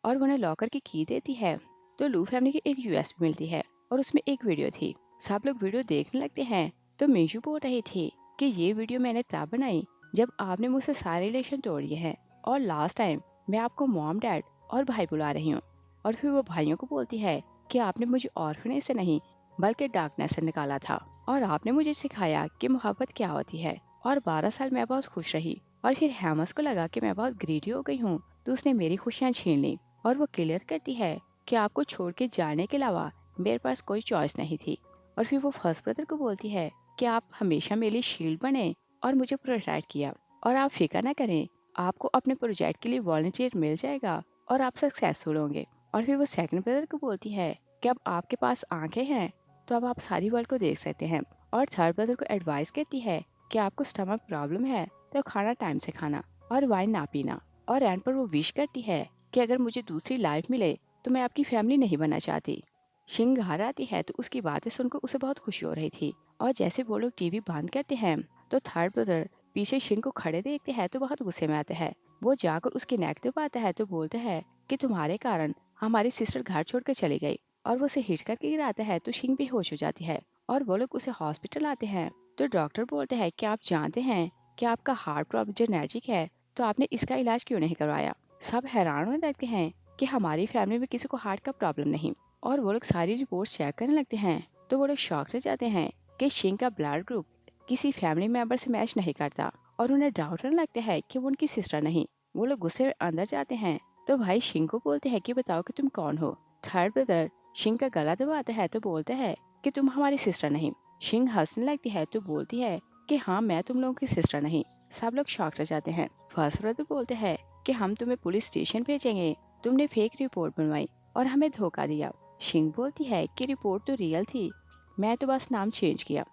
और वो उन्हें लॉकर की की देती है। तो लू फैमिली की एक यूएसबी मिलती है और उसमें एक वीडियो थी। सब लोग वीडियो देखने लगते हैं। तो मिंजू बोल रही थी कि ये वीडियो मैंने तब बनाई जब आपने मुझसे सारे रिलेशन तोड़ दिए हैं, और लास्ट टाइम मैं आपको मॉम डैड और भाई बुला रही हूँ। और फिर वो भाइयों को बोलती है कि आपने मुझे ऑर्फनेज से नहीं बल्कि डार्कनेस से निकाला था, और आपने मुझे सिखाया कि मोहब्बत क्या होती है। और 12 साल मैं बहुत खुश रही, और फिर हैमस को लगा कि मैं बहुत ग्रीडी हो गई हूँ, तो उसने मेरी खुशियाँ छीन ली। और वो क्लियर करती है कि आपको छोड़ के जाने के अलावा मेरे पास कोई चॉइस नहीं थी। और फिर वो फर्स्ट ब्रदर को बोलती है कि आप हमेशा मेरे लिए शील्ड बने और मुझे प्रोटेक्ट किया, और आप फिक्र न करें, आपको अपने प्रोजेक्ट के लिए वॉलंटियर मिल जाएगा और आप सक्सेसफुल होंगे। और फिर वो सेकंड ब्रदर को बोलती है कि अब आपके पास आंखें हैं तो अब आप सारी वर्ल्ड को देख सकते हैं। और थर्ड ब्रदर को एडवाइस करती है कि आपको स्टमक प्रॉब्लम है तो खाना टाइम से खाना और वाइन ना पीना। और एंड पर वो विश करती है कि अगर मुझे दूसरी लाइफ मिले तो मैं आपकी फैमिली नहीं बनना चाहती। शिंग घर आती है तो उसकी बातें सुनकर उसे बहुत खुशी हो रही थी। और जैसे वो लोग टीवी बंद करते हैं तो थर्ड ब्रदर पीछे शिंग को खड़े देखते हैं तो बहुत गुस्से में आते हैं। वो जाकर उसके नेक दबाता है तो बोलते हैं कि तुम्हारे कारण हमारी सिस्टर घर छोड़कर चली गई। और वो उसे हिट करके गिराता है तो शिंग बेहोश हो जाती है। और वो लोग उसे हॉस्पिटल आते हैं तो डॉक्टर बोलते हैं कि आप जानते हैं कि आपका हार्ट प्रॉब्लम जेनेटिक है, तो आपने इसका इलाज क्यों नहीं करवाया। सब हैरान होने लगते हैं कि हमारी फैमिली में किसी को हार्ट का प्रॉब्लम नहीं। और वो लोग सारी रिपोर्ट चेक करने लगते हैं तो वो लोग शॉक रह जाते हैं कि शिंग का ब्लड ग्रुप किसी फैमिली मेंबर से मैच नहीं करता। और उन्हें डाउट होने लगता है कि वो उनकी सिस्टर नहीं। वो लोग गुस्से में अंदर जाते हैं तो भाई शिंग को बोलते हैं कि बताओ कि तुम कौन हो। थर्ड ब्रदर शिंग का गला दबाता है तो बोलता है कि तुम हमारी सिस्टर नहीं। शिंग हंसने लगती है तो बोलती है कि हाँ, मैं तुम लोगों की सिस्टर नहीं। सब लोग शॉक रह जाते हैं। फर्स्ट ब्रदर बोलते हैं कि हम तुम्हें पुलिस स्टेशन भेजेंगे, तुमने फेक रिपोर्ट बनवाई और हमें धोखा दिया। शिंग बोलती है कि रिपोर्ट तो रियल थी, मैं तो बस नाम चेंज किया।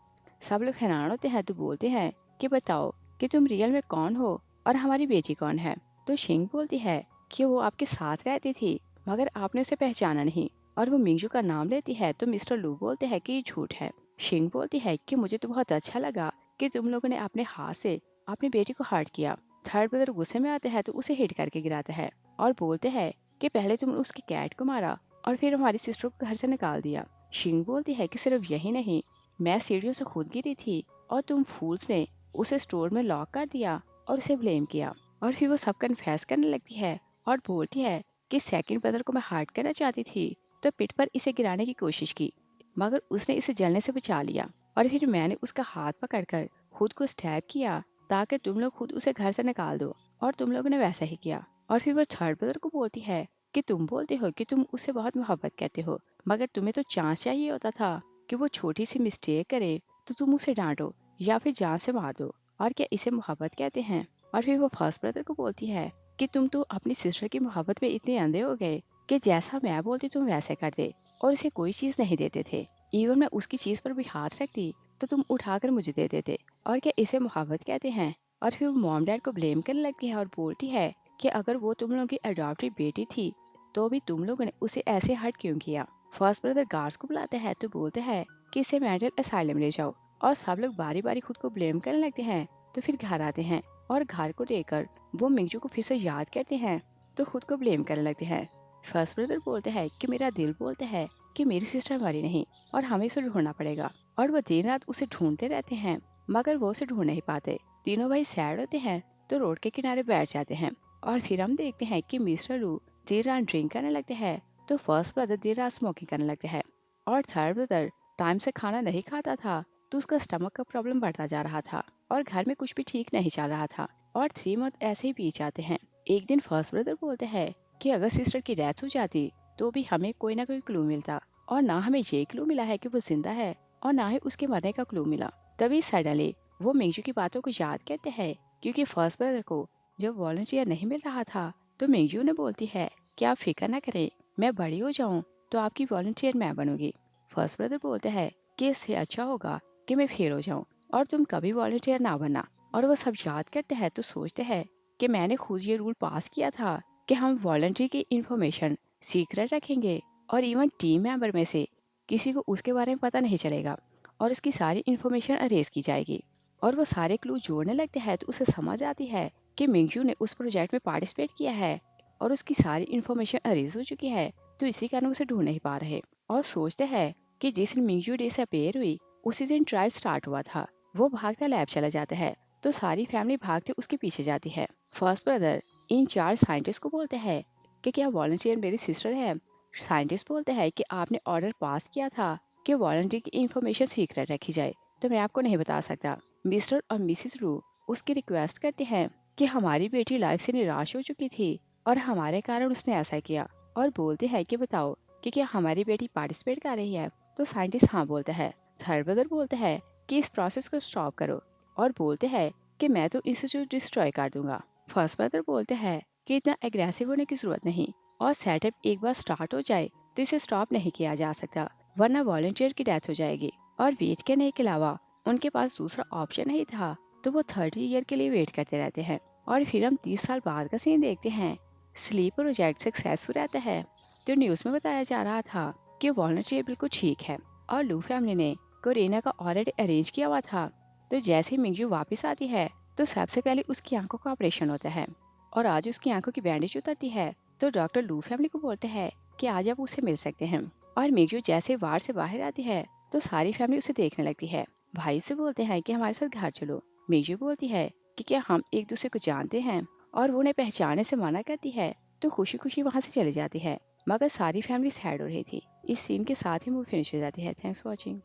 सब लोग हैरान होते हैं तो बोलते हैं कि बताओ कि तुम रियल में कौन हो और हमारी बेटी कौन है। तो शिंग बोलती है कि वो आपके साथ रहती थी मगर आपने उसे पहचाना नहीं। और वो मिंजू का नाम लेती है तो मिस्टर लू बोलते हैं कि ये झूठ है। शिंग बोलती है कि मुझे तो बहुत अच्छा लगा कि तुम लोगों ने अपने हाथ से अपनी बेटी को हर्ट किया। थर्ड ब्रदर गुस्से में आते हैं तो उसे हिट करके गिराता है और बोलते हैं कि पहले तुमने उसकी कैट को मारा और फिर हमारी सिस्टर को घर से निकाल दिया। शिंग बोलती है कि सिर्फ यही नहीं, मैं सीढ़ियों से खुद गिरी थी और तुम फूल्स ने उसे स्टोर में लॉक कर दिया और उसे ब्लेम किया। और फिर वो सब कन्फेस करने लगती है और बोलती है कि सेकंड ब्रदर को मैं हर्ट करना चाहती थी तो पिट पर इसे गिराने की कोशिश की, मगर उसने इसे जलने से बचा लिया। और फिर मैंने उसका हाथ पकड़कर खुद को स्टैब किया ताकि तुम लोग खुद उसे घर से निकाल दो, और तुम लोगों ने वैसा ही किया। और फिर वो थर्ड ब्रदर को बोलती है कि तुम बोलते हो कि तुम उससे बहुत मोहब्बत करते हो, मगर तुम्हें तो चांस चाहिए होता था कि वो छोटी सी मिस्टेक करे तो तुम उसे डांटो या फिर जान से मार दो, और क्या इसे मोहब्बत कहते हैं। और फिर वो फर्स्ट ब्रदर को बोलती है कि तुम तो अपनी सिस्टर की मोहब्बत में इतने अंधे हो गए कि जैसा मैं बोलती तुम वैसे कर दे, और इसे कोई चीज़ नहीं देते थे। इवन मैं उसकी चीज़ पर भी हाथ रखती तो तुम उठाकर मुझे दे देते, और क्या इसे मोहब्बत कहते हैं। और फिर वो मॉम डैड को ब्लेम करने लगती है और बोलती है कि अगर वो तुम लोगों की अडॉप्टेड बेटी थी तो भी तुम लोगों ने उसे ऐसे हर्ट क्यों किया। फर्स्ट ब्रदर गार्ड्स को बुलाते हैं तो बोलते हैं कि इसे मेंटल असाइलम ले जाओ। और सब लोग बारी बारी खुद को ब्लेम करने लगते हैं तो फिर घर आते हैं और घर को लेकर वो मिंजू को फिर से याद करते हैं तो खुद को ब्लेम करने लगते हैं। फर्स्ट ब्रदर बोलते हैं कि मेरा दिल बोलता है कि मेरी सिस्टर हमारी नहीं और हमें उसे ढूंढना पड़ेगा। और वो दिन रात उसे ढूंढते रहते हैं मगर वो उसे ढूंढ नहीं पाते। तीनों भाई सैड होते हैं तो रोड के किनारे बैठ जाते हैं। और फिर हम देखते हैं कि मिस्टर लू देर रात ड्रिंक करने लगते हैं तो फर्स्ट ब्रदर देर रात स्मोकिंग करने लगते हैं। और थर्ड ब्रदर टाइम से खाना नहीं खाता था तो उसका स्टमक का प्रॉब्लम बढ़ता जा रहा था और घर में कुछ भी ठीक नहीं चल रहा था। और 3 मंथ ऐसे ही बीत जाते हैं। एक दिन फर्स्ट ब्रदर बोलते हैं कि अगर सिस्टर की डेथ हो जाती तो भी हमें कोई ना कोई क्लू मिलता, और ना हमें ये क्लू मिला है कि वो जिंदा है और ना ही उसके मरने का क्लू मिला। तभी सडनली वो मिंजू की बातों को याद करते हैं क्योंकि फर्स्ट ब्रदर को जब वॉलंटियर नहीं मिल रहा था तो मिंजू ने बोलती है कि आप फिक्र ना करें, मैं बड़ी हो जाऊं तो आपकी वॉलंटियर मैं बनूंगी। फर्स्ट ब्रदर बोलते हैं कि इससे अच्छा होगा कि मैं फेल हो जाऊं और तुम कभी वॉलंटियर ना बनना। और वो सब याद करते हैं तो सोचते हैं कि मैंने खुद ये रूल पास किया था कि हम वॉलंटियर की इंफॉर्मेशन सीक्रेट रखेंगे और इवन टीम मेंबर में से किसी को उसके बारे में पता नहीं चलेगा और इसकी सारी इंफॉर्मेशन अरेज की जाएगी। और वो सारे क्लू जोड़ने लगते हैं तो उसे समझ आती है कि मिंगजू ने उस प्रोजेक्ट में पार्टिसिपेट किया है और उसकी सारी इन्फॉर्मेशन अरेज हो चुकी है, तो इसी कारण उसे ढूंढ नहीं पा रहे और सोचते हैं कि जिस दिन मिंगजू डिसअपेयर हुई उसी दिन ट्रायल स्टार्ट हुआ था। वो भागता लैब चला जाता है, तो सारी फैमिली भागते उसके पीछे जाती है। फर्स्ट ब्रदर इन चार साइंटिस्ट को बोलते हैं कि क्या वॉलंटियर मेरी सिस्टर है। साइंटिस्ट बोलते हैं कि आपने ऑर्डर पास किया था कि वॉलंटियर की इंफॉर्मेशन सीक्रेट रखी जाए, तो मैं आपको नहीं बता सकता। मिस्टर और मिसिस रू उसकी रिक्वेस्ट करते हैं कि हमारी बेटी लाइफ से निराश हो चुकी थी और हमारे कारण उसने ऐसा किया, और बोलते हैं कि बताओ कि क्या हमारी बेटी पार्टिसिपेट कर रही है। तो साइंटिस्ट हाँ बोलता है। थर्ड ब्रदर बोलते हैं कि इस प्रोसेस को स्टॉप करो, और बोलते हैं कि मैं तो इंस्टीट्यूट डिस्ट्रॉय कर दूंगा। फर्स्ट ब्रदर बोलते हैं कि इतना एग्रेसिव होने की जरूरत नहीं, और सेटअप एक बार स्टार्ट हो जाए तो इसे स्टॉप नहीं किया जा सकता, वरना वॉलंटियर की डेथ हो जाएगी। और वेट करने के अलावा उनके पास दूसरा ऑप्शन नहीं था, तो वो 30 ईयर के लिए वेट करते रहते हैं। और फिर हम 30 साल बाद का सीन देखते हैं। स्लीप प्रोजेक्ट सक्सेसफुल रहता है, तो न्यूज़ में बताया जा रहा था कि वॉलंटियर बिल्कुल ठीक है, और लू फैमिली ने कोरिना का ऑलरेडी अरेंज किया हुआ था। तो जैसे ही मिंगजू वापस आती है तो सबसे पहले उसकी आंखों का ऑपरेशन होता है, और आज उसकी आंखों की बैंडेज उतरती है। तो डॉक्टर लू फैमिली को बोलते हैं कि आज आप उससे मिल सकते हैं। और मिंगजू जैसे वार्ड से बाहर आती है तो सारी फैमिली उसे देखने लगती है। भाई से बोलते हैं कि हमारे साथ घर चलो। मिंगजू बोलती है कि क्या हम एक दूसरे को जानते हैं, और वो उन्हें पहचानने से मना करती है, तो खुशी खुशी वहाँ से चली जाती है। मगर सारी फैमिली सैड हो रही थी। इस सीन के साथ ही मूवी फिनिश हो जाती है। Thanks for watching.